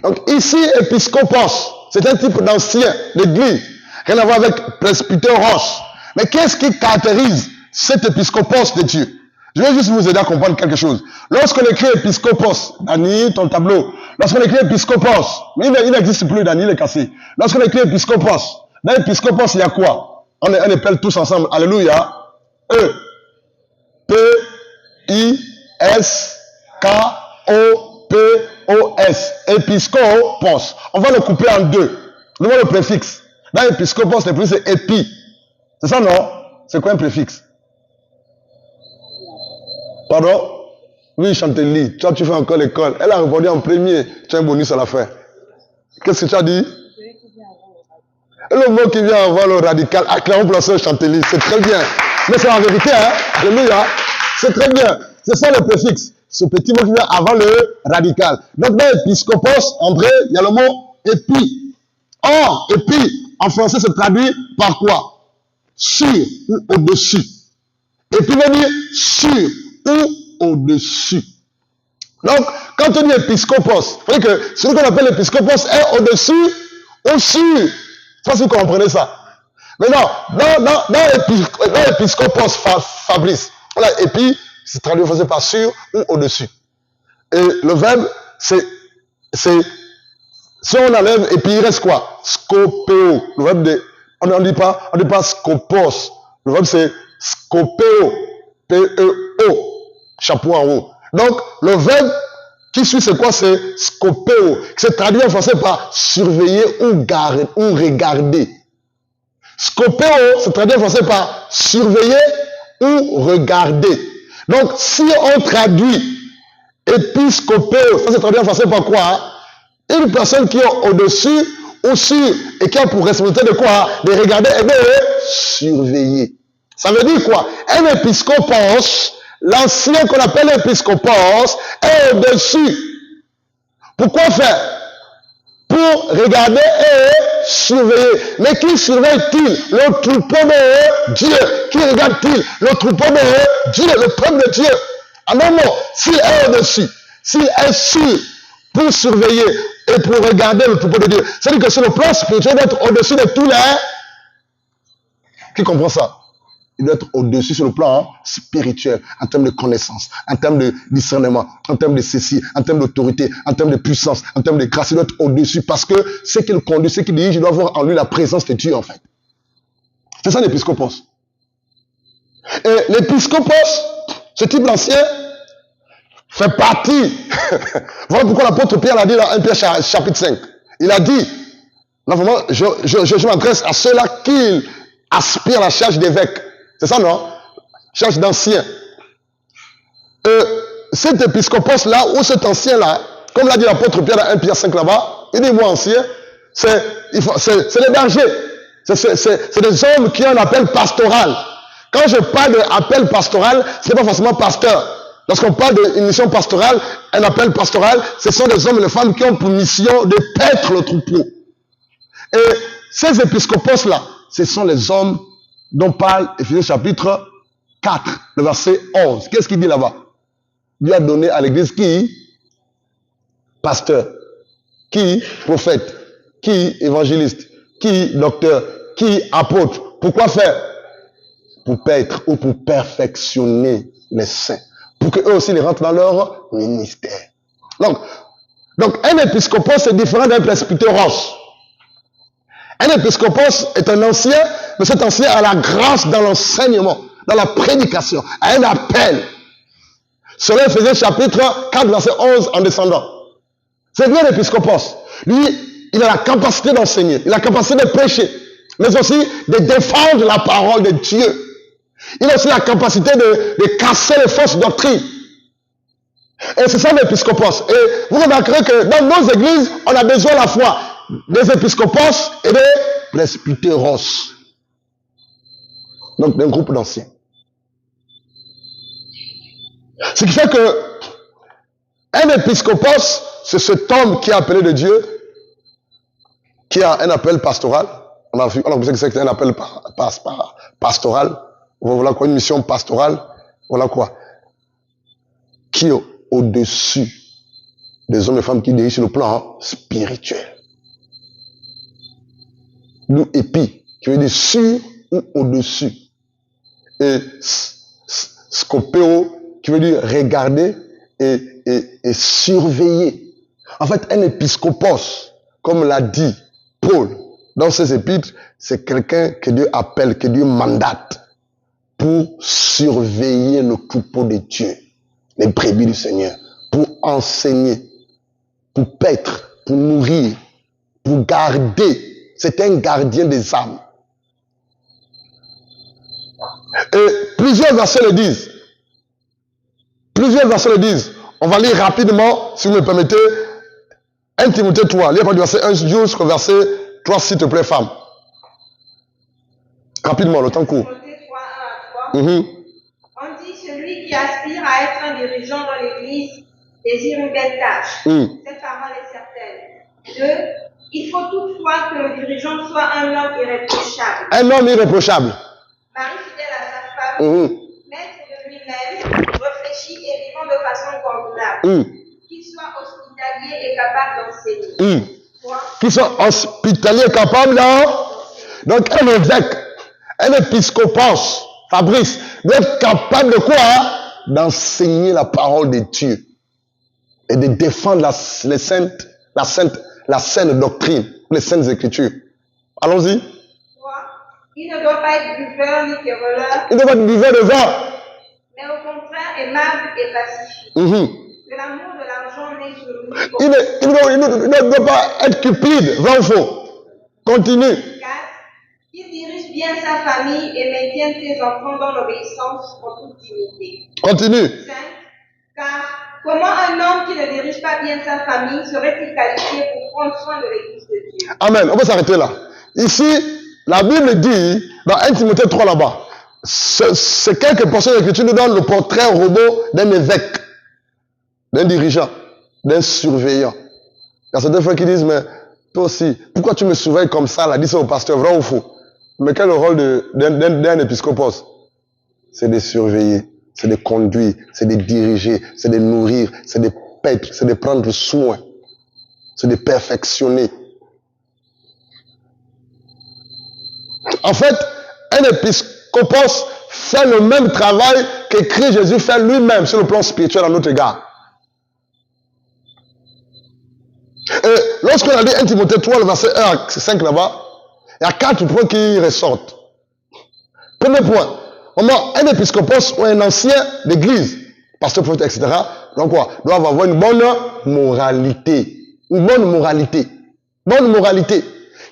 Donc ici, épiscopos, c'est un type d'ancien d'église, rien à voir avec presbytéros. Mais qu'est-ce qui caractérise cet épiscopos de Dieu? Je vais juste vous aider à comprendre quelque chose. Lorsqu'on écrit épiscopos, Dani, ton tableau, lorsqu'on écrit épiscopos, il n'existe plus, Dani, il est cassé. Lorsqu'on écrit épiscopos, dans l'épiscopos, il y a quoi? On appelle tous ensemble, alléluia, E, P, I, S, K, O, P, O, S, épiscopos. On va le couper en deux. Nous voyons le préfixe. Dans l'épiscopos, le préfixe c'est épi. C'est ça, non? C'est quoi un préfixe? Pardon? Oui, Chantélie, toi tu fais encore l'école. Elle a répondu en premier. Tu as un bonus à la fin. Qu'est-ce que tu as dit? Et le mot qui vient avant le radical. Ah, clairement pour la sœur Chantélie, c'est très bien. Mais c'est la vérité, hein? Alléluia. C'est très bien. C'est ça le préfixe. Ce petit mot qui vient avant le radical. Donc dans épiscopos, en vrai, il y a le mot épi. Or, épi, en français, se traduit par quoi? Sur ou au-dessus. Épi veut dire sur ou au-dessus. Donc, quand on dit épiscopos, vous voyez que ce qu'on appelle épiscopos est au-dessus ou sur. Je ne sais pas si vous comprenez ça. Mais non, dans épiscopos Fabrice, voilà, épi, c'est traduit en français par sur ou au-dessus. Et le verbe, c'est si on enlève, et puis il reste quoi? Scopéo. Le verbe de, on ne dit pas scopos. Le verbe c'est scopéo. P-E-O. Chapeau en haut. Donc, le verbe Qui suit, c'est quoi? C'est scopéo, qui se traduit en français par surveiller ou regarder. Scopéo se traduit en français par surveiller ou regarder. Donc, si on traduit épiscopéo, ça se traduit en français par quoi? Une personne qui est au-dessus, au-dessus, et qui a pour responsabilité de quoi? De regarder et de surveiller. Ça veut dire quoi? Un épiscopos, l'ancien qu'on appelle épiscopos, est au-dessus. Pourquoi faire? Pour regarder et surveiller. Mais qui surveille-t-il? Le troupeau de Dieu. Qui regarde-t-il? Le troupeau de Dieu, le peuple de Dieu. En un mot, s'il est au-dessus, s'il est sûr pour surveiller et pour regarder le troupeau de Dieu, c'est-à-dire que sur le plan spirituel, il doit être au-dessus de tous les... Qui comprend ça? Il doit être au-dessus sur le plan spirituel, en termes de connaissance, en termes de discernement, en termes de ceci, en termes d'autorité, en termes de puissance, en termes de grâce. Il doit être au-dessus parce que ce qu'il conduit, ce qu'il dirige, il doit avoir en lui la présence de Dieu, en fait. C'est ça l'épiscopos. Et l'épiscopos, ce type d'ancien, fait partie. Voilà pourquoi l'apôtre Pierre l'a dit dans 1 Pierre chapitre 5. Il a dit, là vraiment, je m'adresse à ceux-là qui aspirent à la charge d'évêque. C'est ça, non? Charge d'ancien. Cet épiscopos-là, ou cet ancien-là, comme l'a dit l'apôtre Pierre dans 1 Pierre 5 là-bas, il dit, moi ancien, c'est les bergers. C'est des hommes qui ont un appel pastoral. Quand je parle d'appel pastoral, ce n'est pas forcément pasteur. Lorsqu'on parle d'une mission pastorale, un appel pastoral, ce sont des hommes et des femmes qui ont pour mission de paître le troupeau. Et ces épiscopos-là, ce sont les hommes dont parle Éphésiens chapitre 4, le verset 11. Qu'est-ce qu'il dit là-bas? Dieu a donné à l'église qui? Pasteur. Qui? Prophète. Qui? Évangéliste. Qui? Docteur. Qui? Apôtre. Pourquoi faire? Pour paître ou pour perfectionner les saints. Pour qu'eux aussi les rentrent dans leur ministère. Donc un épiscopos c'est différent d'un presbytéros. Un épiscopos est un ancien, mais cet ancien a la grâce dans l'enseignement, dans la prédication, a un appel. Cela faisait chapitre 4, verset 11 en descendant. C'est bien l'épiscopos. Lui, il a la capacité d'enseigner, il a la capacité de prêcher, mais aussi de défendre la parole de Dieu. Il a aussi la capacité de casser les fausses doctrines. Et c'est ça l'épiscopos. Et vous remarquerez que dans nos églises, on a besoin à la fois des épiscopos et des presbytéros. Donc d'un groupe d'anciens. Ce qui fait que un épiscopos, c'est cet homme qui est appelé de Dieu, qui a un appel pastoral. On a vu que c'est un appel pastoral. Voilà quoi, une mission pastorale. Voilà quoi. Qui est au-dessus des hommes et femmes qui dirigent sur le plan spirituel. D'où épi, qui veut dire sur ou au-dessus. Et scopéo, qui veut dire regarder et surveiller. En fait, un épiscopos, comme l'a dit Paul dans ses épîtres, c'est quelqu'un que Dieu appelle, que Dieu mandate pour surveiller le troupeau de Dieu, les brebis du Seigneur, pour enseigner, pour paître, pour nourrir, pour garder. C'est un gardien des âmes. Et plusieurs versets le disent. Plusieurs versets le disent. On va lire rapidement, si vous me permettez, 1 Timothée 3. Lire du verset 1 jusqu'au verset 3, s'il te plaît, femme. Rapidement, le temps court. Timothée 3, 1 à 3. On dit, celui qui aspire à être un dirigeant dans l'Église désire une belle tâche. Cette parole est certaine. 2. Il faut toutefois que le dirigeant soit un homme irréprochable. Un homme irréprochable. Mari fidèle à sa femme, maître de lui-même, réfléchi et vivant de façon convenable. Qu'il soit hospitalier et capable d'enseigner. Qu'il soit hospitalier et capable d'enseigner. Donc un évêque, un épiscopos, Fabrice, doit être capable de quoi? D'enseigner la parole de Dieu. Et de défendre la sainte doctrine, les saintes écritures. Allons-y. 3. Il ne doit pas être buveur ni querelleur. Il ne doit pas être buveur de vin. Mais au contraire, aimable et pacifique. De l'amour de l'argent naît sur lui. Il ne doit pas être cupide, vrai ou faux. Continue. 4. Il dirige bien sa famille et maintient ses enfants dans l'obéissance en toute dignité. Continue. 5. Car comment un homme qui ne dirige pas bien sa famille serait-il qualifié pour prendre soin de l'Église de Dieu? Amen. On peut s'arrêter là. Ici, la Bible dit, dans 1 Timothée 3 là-bas, c'est quelques portions de l'Écriture nous donnent le portrait robot d'un évêque, d'un dirigeant, d'un surveillant. Il y a certains frères qui disent, mais toi aussi, pourquoi tu me surveilles comme ça là? Dis ça au pasteur, vrai ou faux? Mais quel est le rôle d'un épiscopos? C'est de surveiller, c'est de conduire, c'est de diriger, c'est de nourrir, c'est de paître, c'est de prendre soin, c'est de perfectionner. En fait, un épiscopos fait le même travail que Christ Jésus fait lui-même sur le plan spirituel à notre égard. Et lorsqu'on a dit 1 Timothée 3, le verset 1 à 5 là-bas, il y a 4 points qui ressortent. Premier point, un épiscopos ou un ancien d'église, pasteur, prophète, etc., donc quoi, doivent avoir une bonne moralité. Une bonne moralité. Bonne moralité.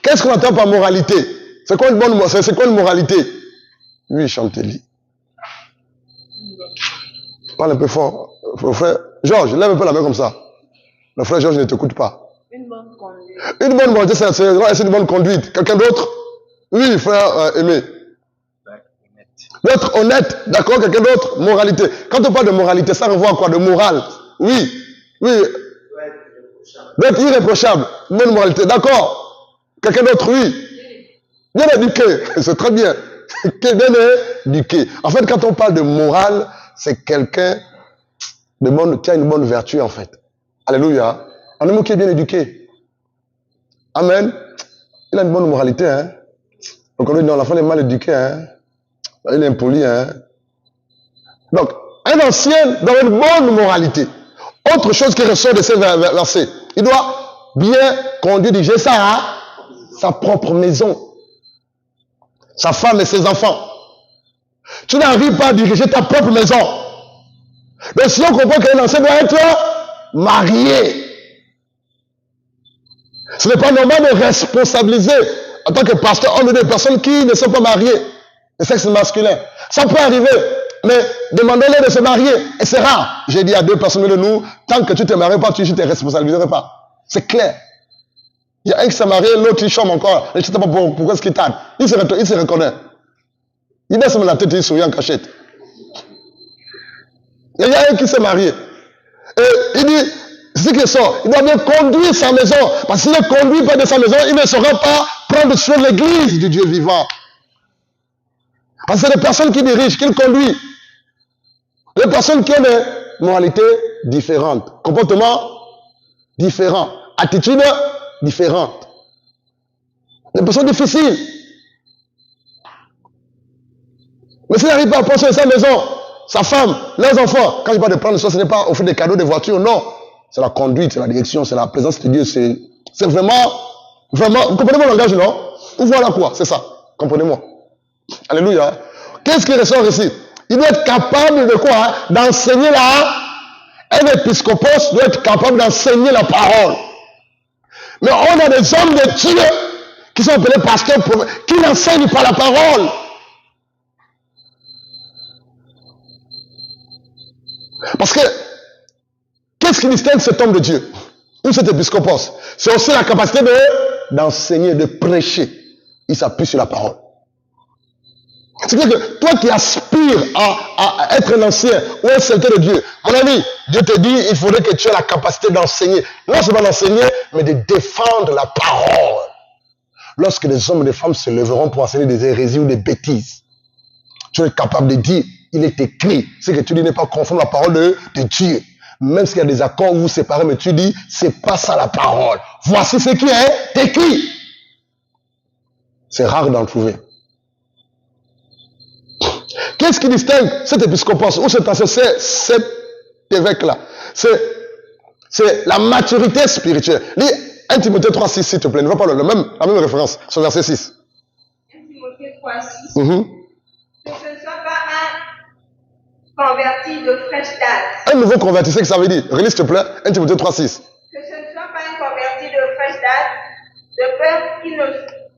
Qu'est-ce qu'on entend par moralité? C'est quoi une moralité? Oui, chantez-lui. Parle un peu fort. Frère Georges, lève un peu la main comme ça. Le frère Georges ne t'écoute pas. Une bonne conduite. Une bonne moralité, c'est une bonne conduite. Quelqu'un d'autre? Oui, frère Aimé. D'être honnête, d'accord? Quelqu'un d'autre? Moralité. Quand on parle de moralité, ça renvoie à quoi? De morale. Oui. D'être irréprochable. Bonne moralité, d'accord? Quelqu'un d'autre? Oui. Bien éduqué, c'est très bien. Bien éduqué. En fait, quand on parle de morale, c'est quelqu'un qui a une bonne vertu, en fait. Alléluia. Un homme qui est bien éduqué. Amen. Il a une bonne moralité, hein. Donc on dit non, l'enfant est mal éduqué, hein. Il est impoli, hein. Donc, un ancien doit avoir une bonne moralité. Autre chose qui ressort de ces versets, il doit bien conduire, diriger sa propre maison. Sa femme et ses enfants. Tu n'arrives pas à diriger ta propre maison. Donc si on comprend qu'un ancien doit être marié. Ce n'est pas normal de responsabiliser en tant que pasteur homme des personnes qui ne sont pas mariées. Le sexe masculin. Ça peut arriver. Mais demandez-leur de se marier. Et c'est rare. J'ai dit à 2 personnes de nous, tant que tu ne te maries pas, tu ne te responsabiliseras pas. C'est clair. Il y a un qui s'est marié, l'autre il chôme encore. Je ne sais pas pourquoi est-ce qu'il tarde. Il se reconnaît. Il baisse la tête et il sourit en cachette. Il y a un qui s'est marié. Et il dit, c'est ce qui sort. Il doit bien conduire sa maison. Parce qu'il ne conduit pas de sa maison, il ne saura pas prendre sur l'église du Dieu vivant. Parce que c'est des personnes qui dirigent, qui conduisent. Des personnes qui ont des moralités différentes. Comportements différents. Attitudes différentes. Des personnes difficiles. Mais s'il n'arrive pas à prendre sur sa maison, sa femme, les enfants, quand je parle de prendre soin, ce n'est pas offrir des cadeaux, des voitures, non. C'est la conduite, c'est la direction, c'est la présence de Dieu. C'est vraiment, vous comprenez mon langage, non? Ou voilà quoi, c'est ça. Comprenez-moi. Alléluia. Qu'est-ce qui ressort ici? Il doit être capable de quoi? D'enseigner un épiscopos doit être capable d'enseigner la parole. Mais on a des hommes de Dieu qui sont appelés pasteurs, qui n'enseignent pas la parole. Parce que, qu'est-ce qui distingue cet homme de Dieu ou cet épiscopos? C'est aussi la capacité d'enseigner, de prêcher. Il s'appuie sur la parole. C'est-à-dire que toi qui aspires à être un ancien ou un serviteur de Dieu, mon ami, Dieu te dit, il faudrait que tu aies la capacité d'enseigner. Non seulement d'enseigner, mais de défendre la parole. Lorsque des hommes et des femmes se lèveront pour enseigner des hérésies ou des bêtises, tu es capable de dire, il est écrit, ce que tu dis n'est pas conforme à la parole de Dieu. Même s'il y a des accords où vous séparez, mais tu dis, c'est pas ça la parole. Voici ce qui est écrit. C'est rare d'en trouver. Qu'est-ce qui distingue cet épiscopos ou cet évêque-là? C'est la maturité spirituelle. Lis 1 Timothée 3, 6, s'il te plaît. Ne va pas la même référence, sur verset 6. 1 Timothée 3, 6. Que ce ne soit pas converti de fraîche date. Un nouveau converti, c'est ce que ça veut dire. Relis s'il te plaît, 1 Timothée 3,6. Que ce ne soit pas un converti de fraîche date, de peur qu'il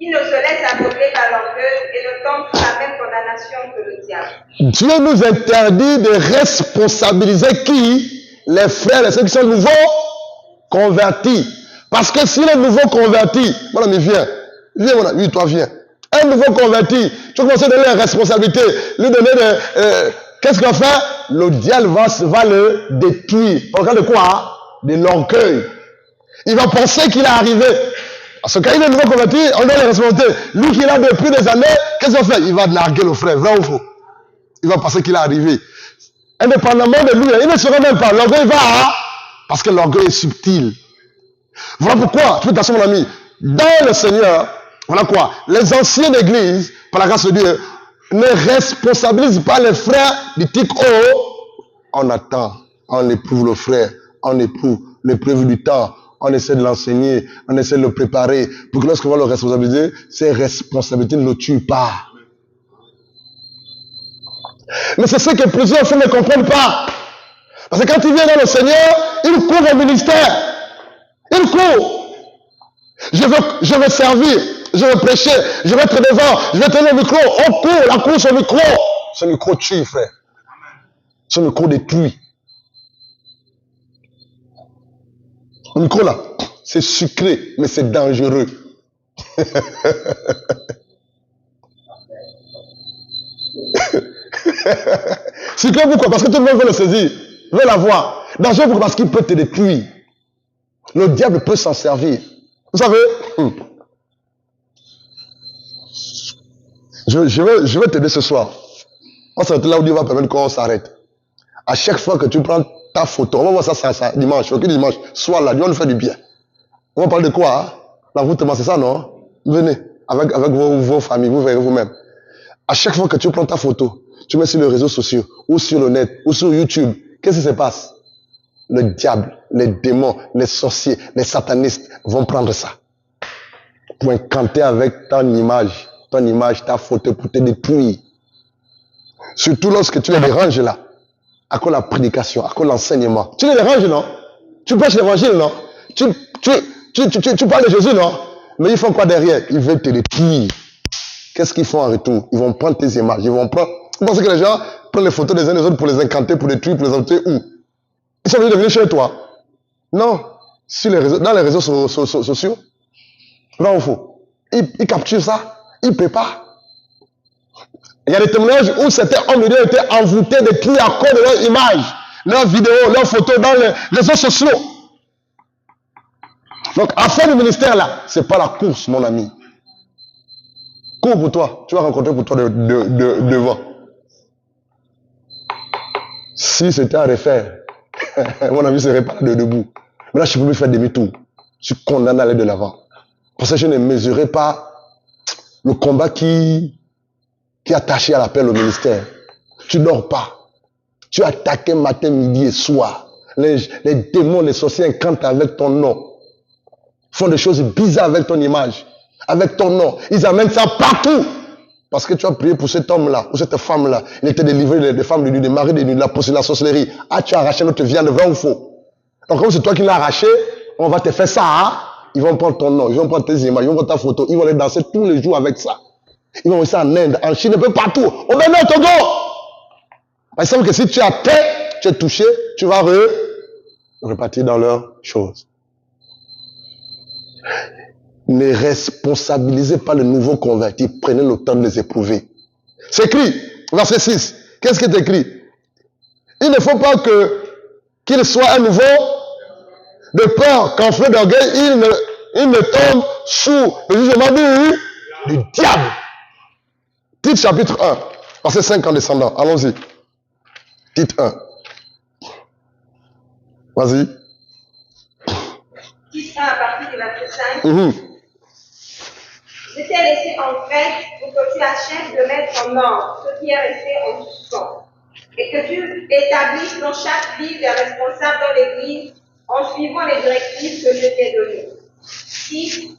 ne se laisse aveugler par l'orgueil et ne tombe sous la même condamnation que le diable. Dieu nous interdit de responsabiliser qui? Les frères et ceux qui sont nouveaux convertis. Parce que si les nouveaux convertis, mon ami, viens, mon ami, oui, toi, viens. Un nouveau converti, tu commences à donner la responsabilité, lui donner qu'est-ce qu'on fait? Le diable va le détruire. Par cause de quoi? De l'orgueil. Il va penser qu'il est arrivé. Parce que quand il est nouveau converti, on donne les responsabilités. Lui qui est là depuis des années, qu'est-ce qu'on fait? Il va narguer le frère, vrai ou faux? Il va penser qu'il est arrivé. Indépendamment de lui, il ne sera même pas. L'orgueil va, parce que l'orgueil est subtil. Voilà pourquoi, tu peux t'asseoir mon ami, dans le Seigneur, voilà quoi, les anciens d'église, par la grâce de Dieu, ne responsabilisent pas les frères du tic on attend, on éprouve le frère, on éprouve l'épreuve du temps, on essaie de l'enseigner, on essaie de le préparer, pour que lorsqu'on va le responsabiliser, ces responsabilités ne le tuent pas. Mais c'est ce que plusieurs frères ne comprennent pas. Parce que quand il vient dans le Seigneur, il court au ministère. Il court. Je veux servir, je veux prêcher, je veux être devant, je veux tenir le micro. On court, la course au micro. Ce micro tue, frère. Ce micro détruit. Le micro là, c'est sucré, mais c'est dangereux. Sucré pourquoi? Parce que tout le monde veut le saisir, veut l'avoir. Dangereux pourquoi? Parce qu'il peut te détruire. Le diable peut s'en servir. Vous savez, je vais t'aider ce soir. On s'arrête là où Dieu va permettre qu'on s'arrête. À chaque fois que tu prends ta photo, on va voir ça dimanche, ok, dimanche, soir là, Dieu va nous faire du bien. On va parler de quoi? Hein? L'envoûtement, c'est ça, non? Venez, avec vos familles, vous verrez vous-même. À chaque fois que tu prends ta photo, tu mets sur les réseaux sociaux, ou sur le net, ou sur YouTube, qu'est-ce qui se passe? Le diable, les démons, les sorciers, les satanistes vont prendre ça. Pour incanter avec ton image, ta photo, pour te détruire. Surtout lorsque tu les déranges là, à cause de la prédication, à cause de l'enseignement. Tu les déranges, non? Tu prêches l'évangile, non? Tu parles de Jésus, non? Mais ils font quoi derrière? Ils veulent te détruire. Qu'est-ce qu'ils font en retour? Ils vont prendre tes images, ils vont prendre... Vous pensez que les gens prennent les photos des uns des autres pour les incanter, pour les détruire, pour les envoyer où? Ils sont venus de venir chez toi? Non. Sur les réseaux, dans les réseaux sociaux. Là où il faut. Ils capturent ça. Ils préparent. Il y a des témoignages où certains hommes de Dieu étaient envoûtés, détruits à cause de leurs images, leurs vidéos, leurs photos dans les réseaux sociaux. Donc, à faire le ministère là, c'est pas la course, mon ami. Cours pour toi. Tu vas rencontrer pour toi devant. Si c'était à refaire, mon ami serait pas debout. Mais là, je ne peux plus faire demi-tour. Je suis condamné à aller de l'avant. Parce que je ne mesurais pas le combat qui est attaché à l'appel au ministère. Tu ne dors pas. Tu attaques matin, midi et soir. Les démons, les sorciers incantent avec ton nom. Font des choses bizarres avec ton image, avec ton nom. Ils amènent ça partout. Parce que tu as prié pour cet homme-là, pour cette femme-là. Il était délivré des femmes de nuit, des maris de nuit, de la sorcellerie. Ah, tu as arraché notre viande, vrai ou faux? Donc, comme c'est toi qui l'as arraché, on va te faire ça. Hein? Ils vont prendre ton nom, ils vont prendre tes images, ils vont prendre ta photo, ils vont aller danser tous les jours avec ça. Ils vont aller en Inde, en Chine, un peu partout. Au Bénin, au Togo. Il semble que si tu as atteint, tu es touché, tu vas repartir dans leurs choses. Ne responsabilisez pas le nouveau converti, prenez le temps de les éprouver. C'est écrit, verset 6. Qu'est-ce qui est écrit? Il ne faut pas qu'il soit à nouveau de peur qu'enflé d'orgueil, il ne tombe sous le jugement du diable. Titre chapitre 1, verset 5 en descendant. Allons-y. Titre 1. Vas-y. Titre 1 à partir du verset 5. Je t'ai laissé en Crète pour que tu achèves de mettre en ordre ce qui est resté en suspens, et que tu établisses dans chaque ville des responsables dans l'Église en suivant les directives que je t'ai données. 6.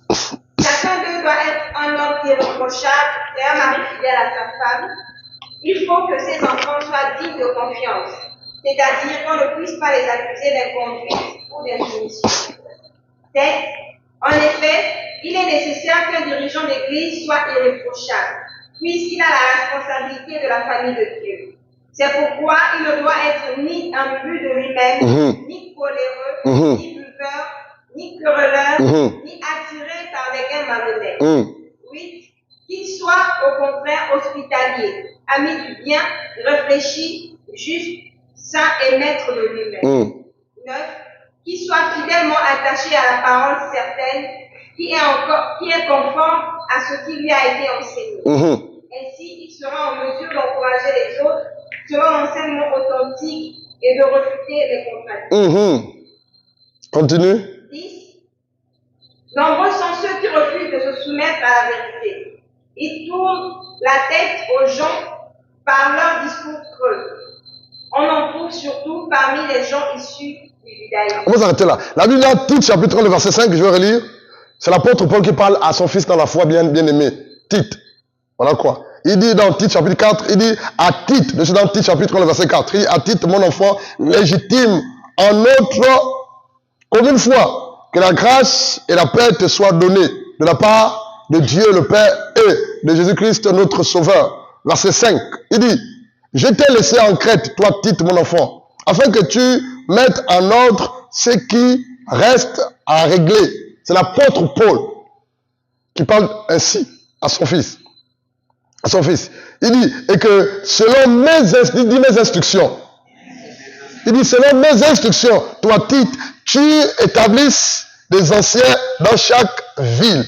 Chacun d'eux doit être un homme irréprochable et un mari fidèle à sa femme, Il faut que ces enfants soient dignes de confiance, c'est-à-dire qu'on ne puisse pas les accuser d'inconduite ou d'insoumission. Texte. En effet, il est nécessaire qu'un dirigeant d'église soit irréprochable, puisqu'il a la responsabilité de la famille de Dieu. C'est pourquoi il ne doit être ni imbu de lui-même, ni coléreux, ni buveur, ni querelleur, ni attiré par des gains malhonnêtes. 8. Qu'il soit au contraire hospitalier, ami du bien, réfléchi, juste, saint et maître de lui-même. 9. Qu'il soit fidèlement attaché à la parole certaine, qui est conforme à ce qui lui a été enseigné. Ainsi, il sera en mesure d'encourager les autres selon l'enseignement authentique et de refuter les contradictions. Continue. 10. Nombreux sont ceux qui refusent de se soumettre à la vérité. Ils tournent la tête aux gens par leurs discours creux. On en trouve surtout parmi les gens issus du judaïsme. On va s'arrêter là. La Bible, Tite, chapitre 1, le verset 5, je vais relire. C'est l'apôtre Paul qui parle à son fils dans la foi bien-aimé. Tite. Voilà quoi. Il dit dans Tite, chapitre 4, il dit à Tite, je suis dans Tite, chapitre 1, le verset 4, il dit à Tite, mon enfant légitime, en notre commune foi, que la grâce et la paix te soient données de la part de Dieu le Père et de Jésus-Christ notre Sauveur. Verset 5, il dit, je t'ai laissé en Crète, toi Tite, mon enfant, afin que tu mettes en ordre ce qui reste à régler. C'est l'apôtre Paul qui parle ainsi à son fils. À son fils. Il dit, et que selon mes instructions, il dit, selon mes instructions, toi Tite, tu établisses des anciens dans chaque ville.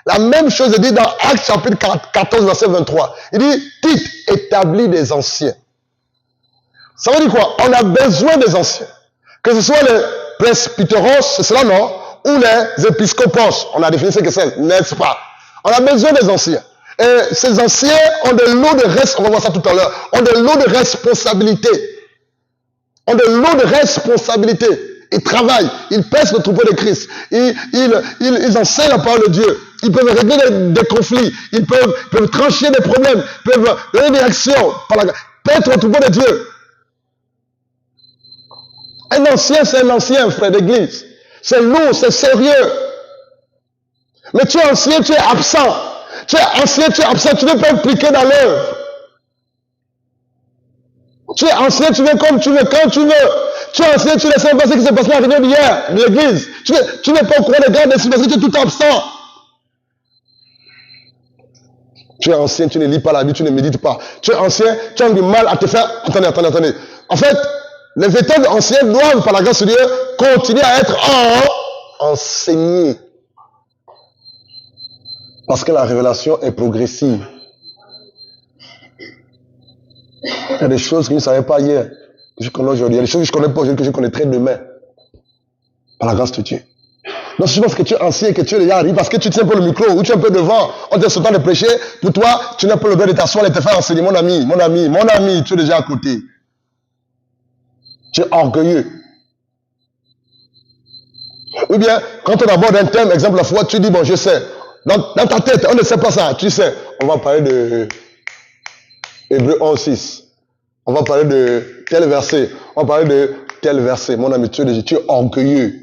La même chose est dit dans Actes chapitre 14, verset 23. Il dit, Tite établit des anciens. Ça veut dire quoi? On a besoin des anciens. Que ce soit les presbytéros, c'est cela non? Ou les épiscopos. On a défini ce que c'est, n'est-ce pas? On a besoin des anciens. Et ces anciens ont de lourdes responsabilités. On va voir ça tout à l'heure. Ont de lourdes responsabilités. Ont de lourdes responsabilités. Ils travaillent. Ils pèsent le troupeau de Christ. Ils enseignent la parole de Dieu. Ils peuvent régler des conflits. Ils peuvent trancher des problèmes. Ils peuvent donner des actions. Paître le troupeau de Dieu. Un ancien, c'est un ancien, frère d'église. C'est lourd, c'est sérieux. Mais tu es ancien, tu es absent. Tu es ancien, tu es absent, tu ne peux pas impliquer dans l'œuvre. Tu es ancien, tu viens comme tu veux, quand tu veux. Tu es ancien, tu ne sais pas ce qui s'est passé à la réunion d'hier, de l'église. Tu n'es pas au courant des gars parce que tu es tout absent. Tu es ancien, tu ne lis pas la Bible, tu ne médites pas. Tu es ancien, tu as du mal à te faire... Attendez. En fait, les vétérans anciens doivent, par la grâce de Dieu, continuer à être enseignés. Parce que la révélation est progressive. Il y a des choses que je ne savais pas hier, que je connais aujourd'hui. Il y a des choses que je ne connais pas aujourd'hui, que je connaîtrai demain. Par la grâce de Dieu. Donc je pense que tu es ancien, que tu es déjà arrivé, parce que tu tiens un peu le micro, ou tu es un peu devant, on te souhaite de prêcher. Pour toi, tu n'as pas le droit de t'asseoir et te faire enseigner. Mon ami, tu es déjà à côté. Tu es orgueilleux. Ou bien, quand on aborde un thème, exemple la foi, tu dis, bon, je sais. Dans ta tête, on ne sait pas ça. Tu sais, on va parler de Hébreux 11:6. On va parler de tel verset. On va parler de tel verset. Mon ami, tu es orgueilleux.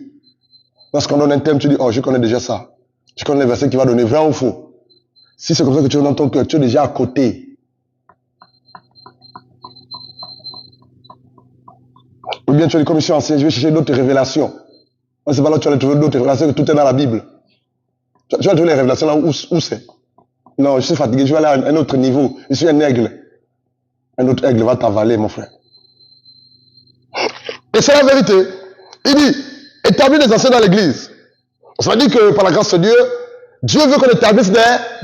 Lorsqu'on donne un thème, tu dis, oh, je connais déjà ça. Je connais le verset qui va donner vrai ou faux. Si c'est comme ça que tu es dans ton cœur, tu es déjà à côté. Ou bien tu es comme je suis ancien, je vais chercher d'autres révélations. On ne sait pas là, tu vas trouver d'autres révélations, que tout est dans la Bible. Tu vas trouver les révélations là où c'est. Non, je suis fatigué, je vais aller à un autre niveau. Je suis un aigle. Un autre aigle va t'avaler, mon frère. Et c'est la vérité. Il dit, établis des anciens dans l'église. Ça veut dire que par la grâce de Dieu, Dieu veut qu'on établisse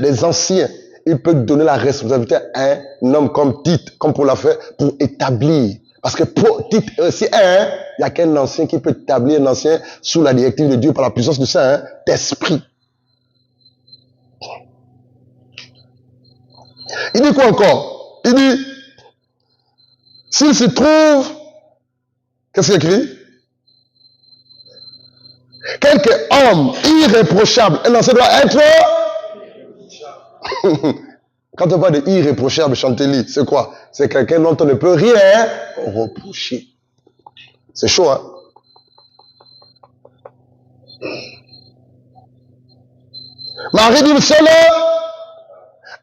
des anciens. Il peut donner la responsabilité à un homme comme Tite, comme Paul l'a fait, pour établir. Parce que Tite, si il n'y a qu'un ancien qui peut établir un ancien sous la directive de Dieu par la puissance du Saint-Esprit. Il dit quoi encore? Il dit, s'il se trouve, qu'est-ce qu'il écrit? Quelque homme irréprochable, un ancien doit être Quand on parle de irréprochable, Chantélie, c'est quoi? C'est quelqu'un dont on ne peut rien reprocher. C'est chaud, hein? Mari d'une seule,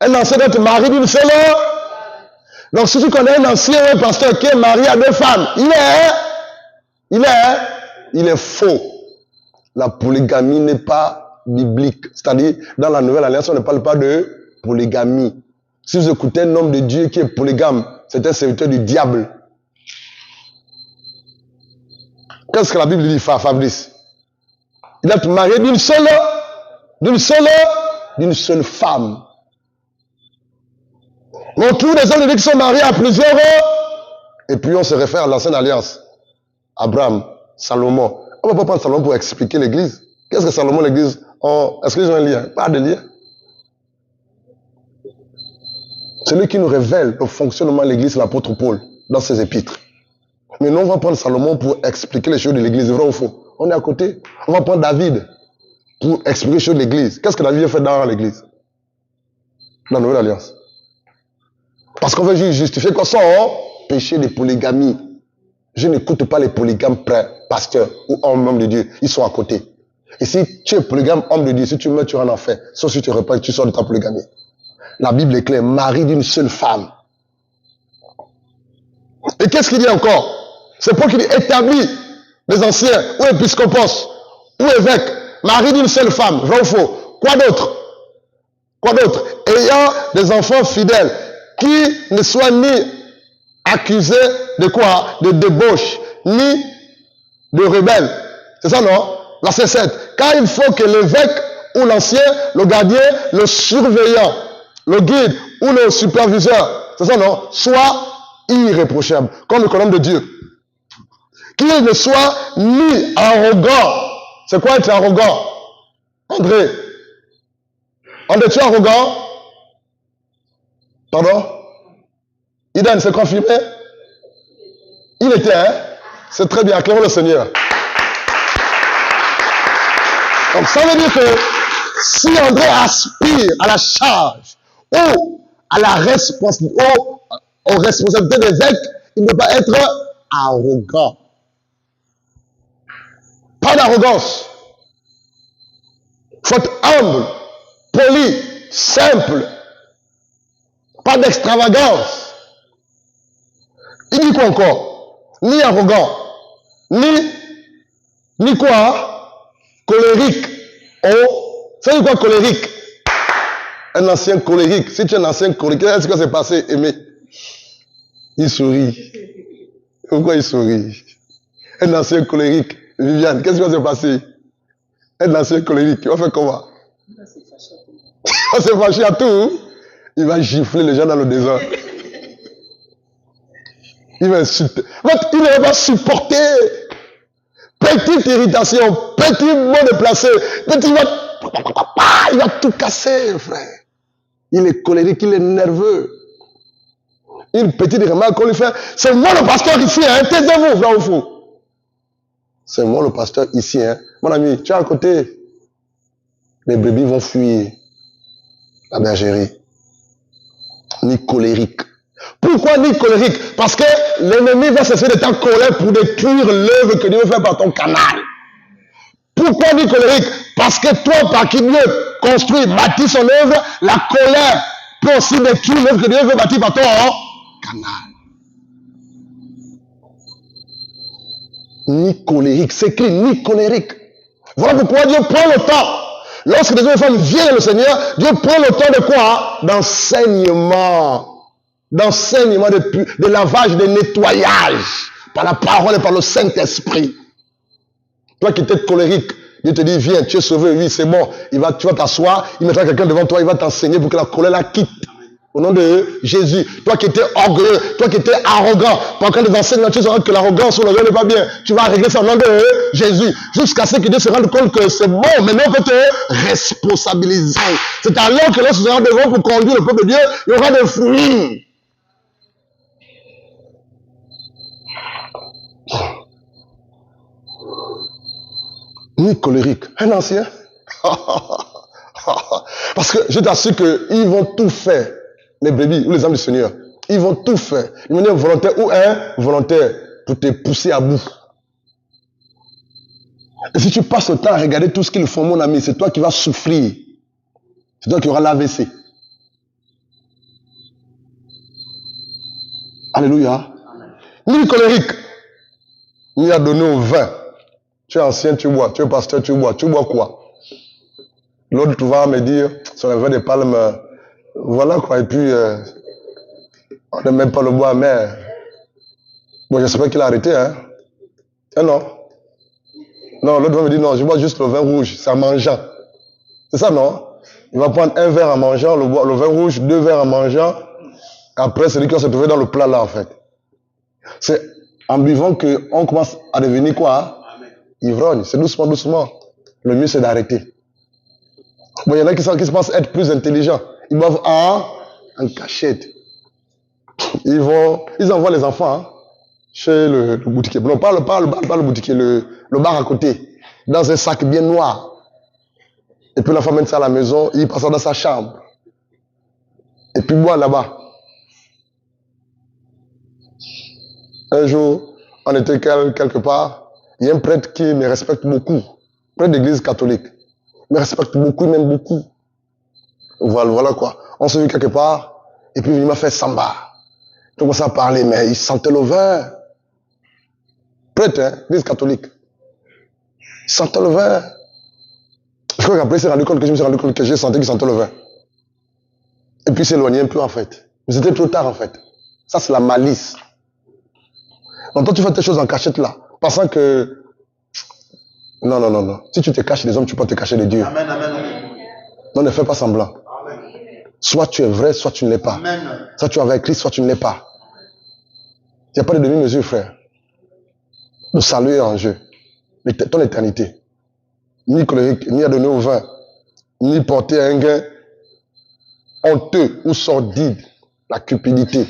un ancien d'être mari d'une seule. Donc si tu connais un ancien pasteur qui est marié à deux femmes, il est faux. La polygamie n'est pas biblique. C'est-à-dire, dans la Nouvelle Alliance, on ne parle pas de polygamie. Si vous écoutez un homme de Dieu qui est polygame, c'est un serviteur du diable. Qu'est-ce que la Bible dit, Fabrice? Il est marié d'une seule femme. On trouve des hommes de Dieu qui sont mariés à plusieurs, et puis on se réfère à l'ancienne alliance. Abraham, Salomon. On ne va pas prendre Salomon pour expliquer l'église. Qu'est-ce que Salomon, l'église? Est-ce qu'ils ont un lien? Pas de lien. C'est lui qui nous révèle le fonctionnement de l'église, l'apôtre Paul, dans ses épîtres. Mais nous, on va prendre Salomon pour expliquer les choses de l'église, vrai ou faux? On est à côté. On va prendre David pour expliquer les choses de l'église. Qu'est-ce que David a fait dans l'église? Dans la Nouvelle Alliance. Parce qu'on veut justifier quoi? Son péché de polygamie. Je n'écoute pas les polygames pasteurs ou hommes de Dieu. Ils sont à côté. Et si tu es polygame, homme de Dieu, si tu meurs, tu es en enfer. Sauf si tu repars, tu sors de ta polygamie. La Bible est claire. Mari d'une seule femme. Et qu'est-ce qu'il dit encore? C'est pour qu'il établit les anciens, ou épiscopos, ou évêques, mari d'une seule femme. Vrai ou faux? Quoi d'autre? Quoi d'autre? Ayant des enfants fidèles, qui ne soient ni accusés de quoi? De débauche, ni de rebelles. C'est ça, non? Verset 7. Car il faut que l'évêque ou l'ancien, le gardien, le surveillant, le guide ou le superviseur, c'est ça, non? Soit irréprochable, comme le colonne de Dieu. Qu'il ne soit ni arrogant. C'est quoi être arrogant? André, tu es arrogant? Pardon? Iden, c'est confirmé? Il était, hein? C'est très bien, acclamons le Seigneur. Donc ça veut dire que si André aspire à la charge ou à la responsabilité, aux responsabilités des évêques, il ne peut pas être arrogant. Pas d'arrogance. Il faut être humble, poli, simple. Pas d'extravagance. Il dit quoi encore? Ni arrogant, ni quoi? Colérique. Oh, c'est quoi colérique? Un ancien colérique. Si tu es un ancien colérique, qu'est-ce qui s'est passé, Aimé? Il sourit. Pourquoi il sourit? Un ancien colérique. Viviane, qu'est-ce qui va se passer? Un ancien colérique, il va faire comment? Il va se fâcher à tout. Il va gifler les gens dans le désert. Il va insulter. Il ne va pas supporter. Petite irritation, petit mot déplacé, il va tout casser, frère. Il est colérique, il est nerveux. Une petite remarque qu'on lui fait, c'est moi le pasteur ici, hein, taisez-vous, frère ou fou. C'est moi le pasteur ici, hein. Mon ami, tu es à côté. Les brebis vont fuir la bergerie. Ni colérique. Pourquoi ni colérique? Parce que l'ennemi va cesser d'être en colère pour détruire l'œuvre que Dieu veut faire par ton canal. Pourquoi ni colérique? Parce que toi, par qui Dieu construit, bâtit son œuvre, la colère peut aussi détruire l'œuvre que Dieu veut bâtir par ton canal. Ni colérique, c'est écrit ni colérique. Voilà pourquoi Dieu prend le temps. Lorsque des hommes et femmes viennent au Seigneur, Dieu prend le temps de quoi? D'enseignement. D'enseignement, de lavage, de nettoyage. Par la parole et par le Saint-Esprit. Toi qui étais colérique, Dieu te dit, viens, tu es sauvé, oui, c'est bon. Tu vas t'asseoir, il mettra quelqu'un devant toi, il va t'enseigner pour que la colère la quitte. Au nom de Jésus. Toi qui étais orgueilleux, toi qui étais arrogant, pendant que les enseignants, tu sauras que l'arrogance ou l'orgueil n'est pas bien. Tu vas régler ça au nom de Jésus. Jusqu'à ce que Dieu se rende compte que c'est bon. Maintenant, on peut te responsabiliser. C'est alors que lorsque tu seras devant pour conduire le peuple de Dieu, il y aura des fruits. Ni colérique. Un ancien. Parce que je t'assure qu'ils vont tout faire les brebis ou les âmes du Seigneur, ils vont tout faire, d'une manière volontaire ou involontaire, pour te pousser à bout. Et si tu passes le temps à regarder tout ce qu'ils font, mon ami, c'est toi qui vas souffrir. C'est toi qui auras l'AVC. Alléluia. Ni colérique, ni à donner au vin. Tu es ancien, tu bois. Tu es pasteur, tu bois. Tu bois quoi? L'autre va me dire, sur le vin des palmes, voilà quoi. Et puis, on ne met pas le bois amer. Bon, j'espère qu'il a arrêté, hein. Ah non. Non, l'autre va me dire, non, je bois juste le vin rouge, c'est en mangeant. C'est ça, non? Il va prendre un verre en mangeant, le vin rouge, 2 verres en mangeant. Après, c'est lui qui va se trouver dans le plat là, en fait. C'est en buvant qu'on commence à devenir quoi? Hein? Ivrogne. C'est doucement, doucement. Le mieux, c'est d'arrêter. Bon, il y en a qui se pensent être plus intelligents. Ils boivent en cachette. Ils envoient les enfants hein, chez le boutiquier. Non, pas le boutiquier, le bar à côté. Dans un sac bien noir. Et puis l'enfant mène ça à la maison, il passe ça dans sa chambre. Et puis boit là-bas. Un jour, on était quelque part, il y a un prêtre qui me respecte beaucoup, prêtre d'église catholique. Il me respecte beaucoup, il m'aime beaucoup. Voilà quoi. On se vit quelque part, et puis il m'a fait samba. Il commence à parler, mais il sentait le vin. Prêtre, hein, église catholique. Il sentait le vin. Je crois qu'après, je me suis rendu compte que j'ai senti qu'il sentait le vin. Et puis il s'est éloigné un peu en fait. Mais c'était trop tard en fait. Ça, c'est la malice. Donc toi, tu fais tes choses en cachette là, pensant que... Non. Si tu te caches des hommes, tu peux te cacher des dieux. Amen, amen, amen. Non, ne fais pas semblant. Amen. Soit tu es vrai, soit tu ne l'es pas. Amen. Soit tu es avec Christ, soit tu ne l'es pas. Il n'y a pas de demi-mesure, frère. Le salut est en jeu. Ton éternité. Ni colérique, ni à donner au vin, ni porter un gain honteux ou sordide, la cupidité.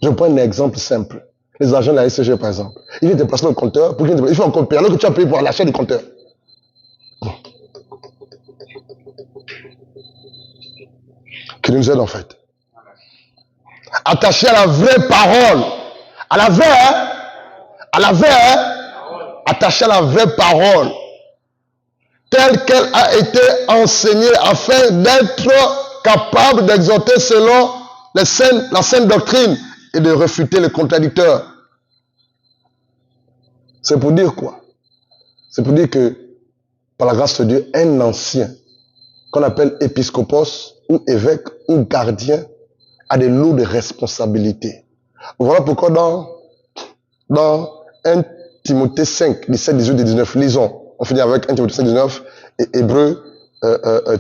Je prends un exemple simple. Les agents de la SCG, par exemple. Il vient déplacer le compteur, il faut encore payer, alors que tu as payé pour l'achat du compteur. Qu'il nous aide en fait. Attaché à la vraie parole. À la vraie, attaché à la vraie parole. Telle qu'elle a été enseignée afin d'être capable d'exhorter selon la saine doctrine et de réfuter les contradicteurs. C'est pour dire quoi? C'est pour dire que, par la grâce de Dieu, un ancien, qu'on appelle épiscopos, ou évêque, ou gardien, a des lourdes responsabilités. Voilà pourquoi dans 1 Timothée 5, 17, 18 et 19, lisons. On finit avec 1 Timothée 5, 19 et Hébreux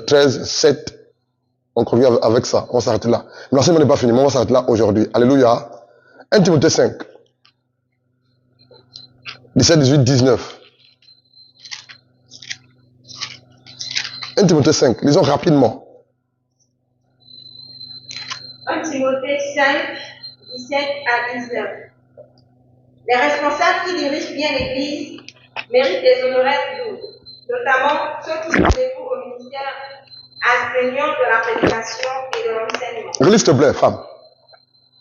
13, 7. On continue avec ça. On va s'arrêter là. L'enseignement n'est pas fini, mais on va s'arrêter là aujourd'hui. Alléluia. 1 Timothée 5, 17, 18, 19. 1 Timothée 5, lisons rapidement. 1 Timothée 5, 17 à 19. Les responsables qui dirigent bien l'Église méritent des honoraires lourds, notamment ceux qui se dévouent au ministère enseignant de la prédication et de l'enseignement. Relis s'il te plaît, femme.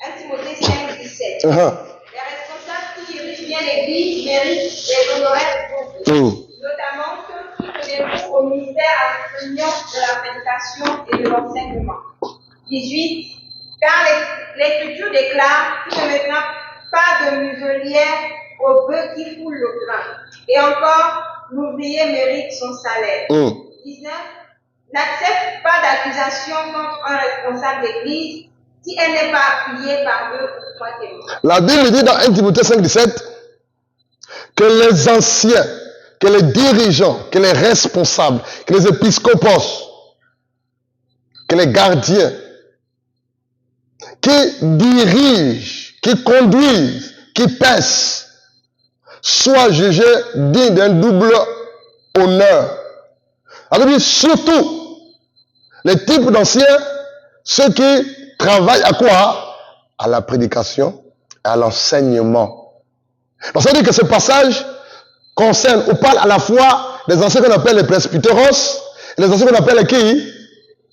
1 Timothée 5, 17. Uh-huh. Les responsables qui dirigent bien l'Église méritent des honoraires lourds, notamment ceux qui se dévouent au ministère enseignant de la prédication et de l'enseignement. 18. Car l'Écriture déclare qu'il ne mettra pas de muselière au bœuf qui foule le grain. Et encore, l'ouvrier mérite son salaire. 19. N'accepte pas d'accusation contre un responsable d'église si elle n'est pas appuyée par 2 ou 3 témoins. La Bible dit dans 1 Timothée 5, 17 que les anciens, que les dirigeants, que les responsables, que les épiscopos, que les gardiens, qui dirigent, qui conduisent, qui pèsent, soient jugés dignes d'un double honneur. Alors, dit surtout, les types d'anciens, ceux qui travaillent à quoi? À la prédication, à l'enseignement. Donc, ça veut dire que ce passage concerne ou parle à la fois des anciens qu'on appelle les presbyteros et les anciens qu'on appelle les qui?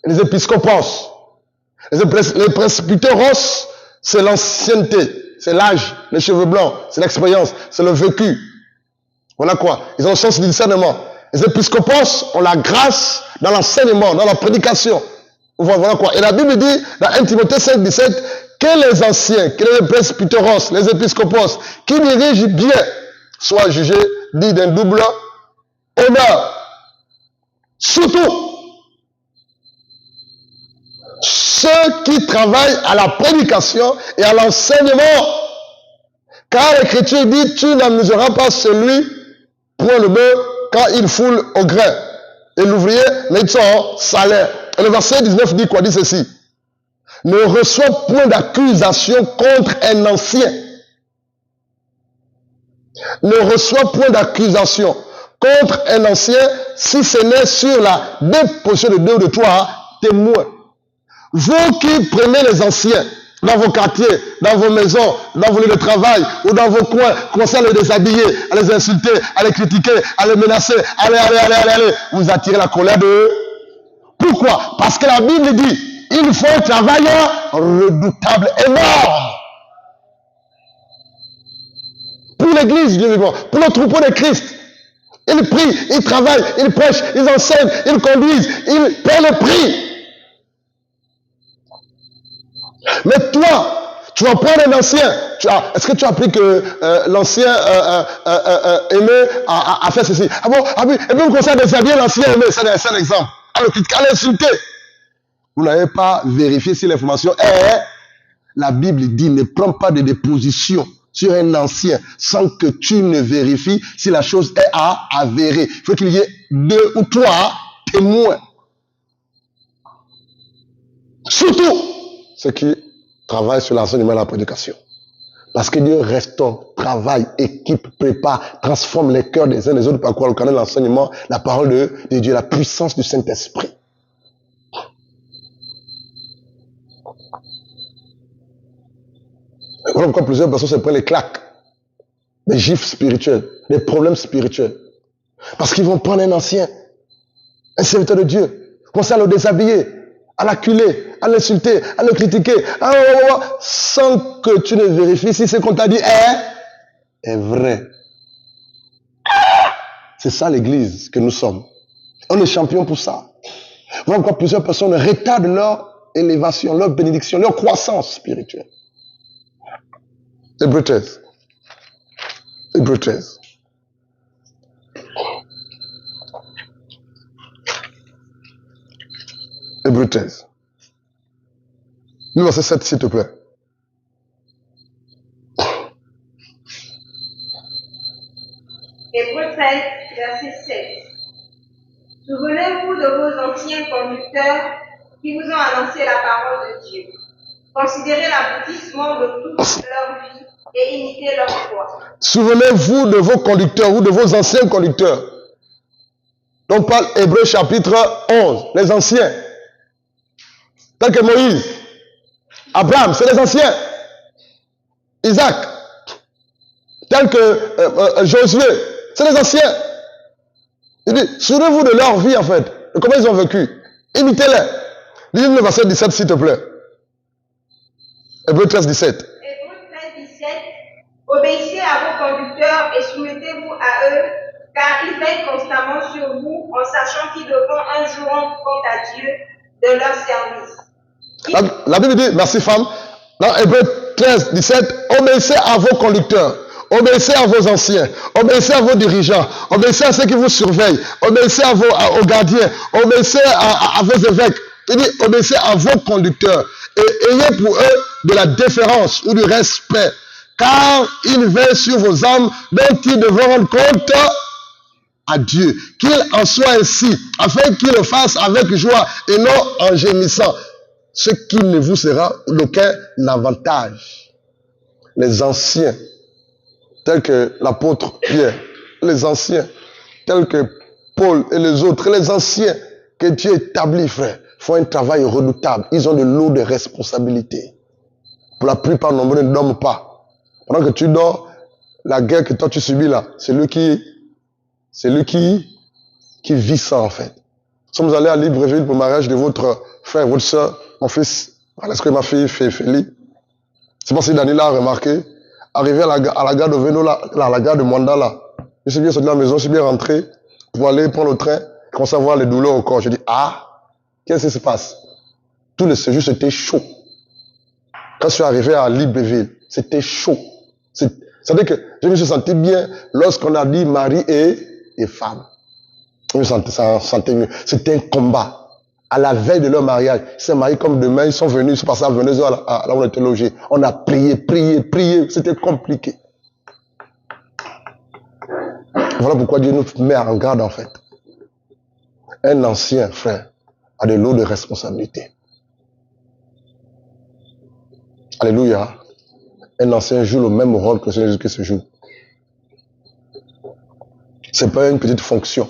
Les épiscopos. Les presbyteros, c'est l'ancienneté, c'est l'âge, les cheveux blancs, c'est l'expérience, c'est le vécu. Voilà quoi. Ils ont le sens du discernement. Les épiscopos ont la grâce dans l'enseignement, dans la prédication. Voilà quoi. Et la Bible dit, dans 1 Timothée 5, 17, que les anciens, que les presbyteros, les épiscopos, qui dirigent bien, soient jugés, dits d'un double honneur. Surtout, ceux qui travaillent à la prédication et à l'enseignement. Car l'Écriture dit, tu n'amuseras pas celui point le bœuf quand il foule au grain. Et l'ouvrier mérite son salaire. Et le verset 19 dit quoi? Dit ceci. Ne reçois point d'accusation contre un ancien. Ne reçois point d'accusation contre un ancien si ce n'est sur la déposition de deux ou de trois témoins. Vous qui prenez les anciens dans vos quartiers, dans vos maisons, dans vos lieux de travail ou dans vos coins, commencez à les déshabiller, à les insulter, à les critiquer, à les menacer, allez, vous attirez la colère d'eux. Pourquoi? Parce que la Bible dit, il faut un travailleur redoutable, énorme. Pour l'église, Dieu vivant, pour le troupeau de Christ. Ils prient, ils travaillent, ils prêchent, ils enseignent, ils conduisent, ils paient le prix. Mais toi, tu vas prendre un ancien. Est-ce que tu as appris que l'ancien aimé a fait ceci? Ah bon? Ah oui, et puis vous commencez à déshabiller l'ancien aimé. C'est un exemple. À le critiquer, à l'insulter. Vous n'avez pas vérifié si l'information est. La Bible dit, ne prends pas de déposition sur un ancien sans que tu ne vérifies si la chose est avérée. Il faut qu'il y ait 2 ou 3 témoins. Surtout ceux qui travaillent sur l'enseignement et la prédication. Parce que Dieu restaure, travaille, équipe, prépare, transforme les cœurs des uns des autres par quoi on connaît l'enseignement, la parole de Dieu, la puissance du Saint-Esprit. Voilà pourquoi plusieurs personnes se prennent les claques, des gifles spirituels, des problèmes spirituels. Parce qu'ils vont prendre un ancien, un serviteur de Dieu, commencer à le déshabiller, à l'acculer, à l'insulter, à le critiquer, sans que tu ne vérifies si ce qu'on t'a dit est vrai. C'est ça l'église que nous sommes. On est champion pour ça. Voilà pourquoi plusieurs personnes retardent leur élévation, leur bénédiction, leur croissance spirituelle. Hébreux 13. Hébreux 13. Hébreux 13. Nous, verset 7, s'il te plaît. Hébreux 13, verset 7. Souvenez-vous de vos anciens conducteurs qui vous ont annoncé la parole de Dieu. Considérez l'aboutissement de toute leur vie et imitez leur foi. Souvenez-vous de vos conducteurs ou de vos anciens conducteurs. Donc parle Hébreux chapitre 11, les anciens. Tel que Moïse, Abraham, c'est les anciens. Isaac, tel que Josué, c'est les anciens. Il dit, souvenez-vous de leur vie en fait, de comment ils ont vécu. Imitez-les. Lisez le verset 17 s'il te plaît. Hébreux 13, 17. Hébreux 13, 17. Obéissez à vos conducteurs et soumettez-vous à eux, car ils veillent constamment sur vous, en sachant qu'ils devront un jour rendre compte à Dieu de leur service. La Bible dit, merci femme, dans Hébreux 13, 17, obéissez à vos conducteurs, obéissez à vos anciens, obéissez à vos dirigeants, obéissez à ceux qui vous surveillent, obéissez aux gardiens, obéissez à vos évêques. Il dit, obéissez à vos conducteurs et ayez pour eux de la déférence ou du respect, car ils veillent sur vos âmes dont ils devront rendre compte à Dieu. Qu'il en soit ainsi, afin qu'il le fasse avec joie et non en gémissant, ce qui ne vous sera d'aucun avantage. Les anciens, tels que l'apôtre Pierre, les anciens, tels que Paul et les autres, les anciens que Dieu établit, frère, font un travail redoutable. Ils ont de lourdes responsabilités. Pour la plupart, nombreux ne dorment pas. Pendant que tu dors, la guerre que toi tu subis là, c'est lui qui vit ça en fait. Nous sommes allés à Libreville pour le mariage de votre frère, votre soeur, mon fils Voilà ce que ma fille fait, Feli. C'est pas si Daniel a remarqué. Arrivé à la gare de Veno, là, à la gare de Mwanda, là. Je suis bien sorti de la maison, je suis bien rentré pour aller prendre le train. Je commence à voir les douleurs au corps. Je dis, qu'est-ce qui se passe? Tout le séjour, c'était chaud. Quand je suis arrivé à Libreville, c'était chaud. C'est-à-dire que je me suis senti bien lorsqu'on a dit mari et femme. Je me sentais mieux. C'était un combat. À la veille de leur mariage, ils s'est mariés comme demain, ils sont venus, ils sont passés à Venise, là où on était logés. On a prié. C'était compliqué. Voilà pourquoi Dieu nous met en garde, en fait. Un ancien frère a de lourdes responsabilités. Alléluia. Un ancien joue le même rôle que celui qui se joue. C'est pas une petite fonction.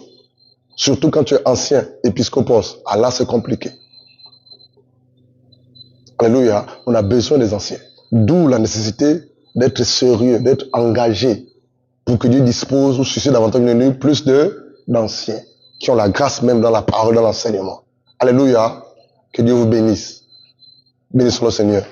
Surtout quand tu es ancien, épiscopos. Là, c'est compliqué. Alléluia. On a besoin des anciens. D'où la nécessité d'être sérieux, d'être engagé pour que Dieu dispose ou suscite davantage plus d'anciens qui ont la grâce même dans la parole, dans l'enseignement. Alléluia. Que Dieu vous bénisse. Bénissons le Seigneur.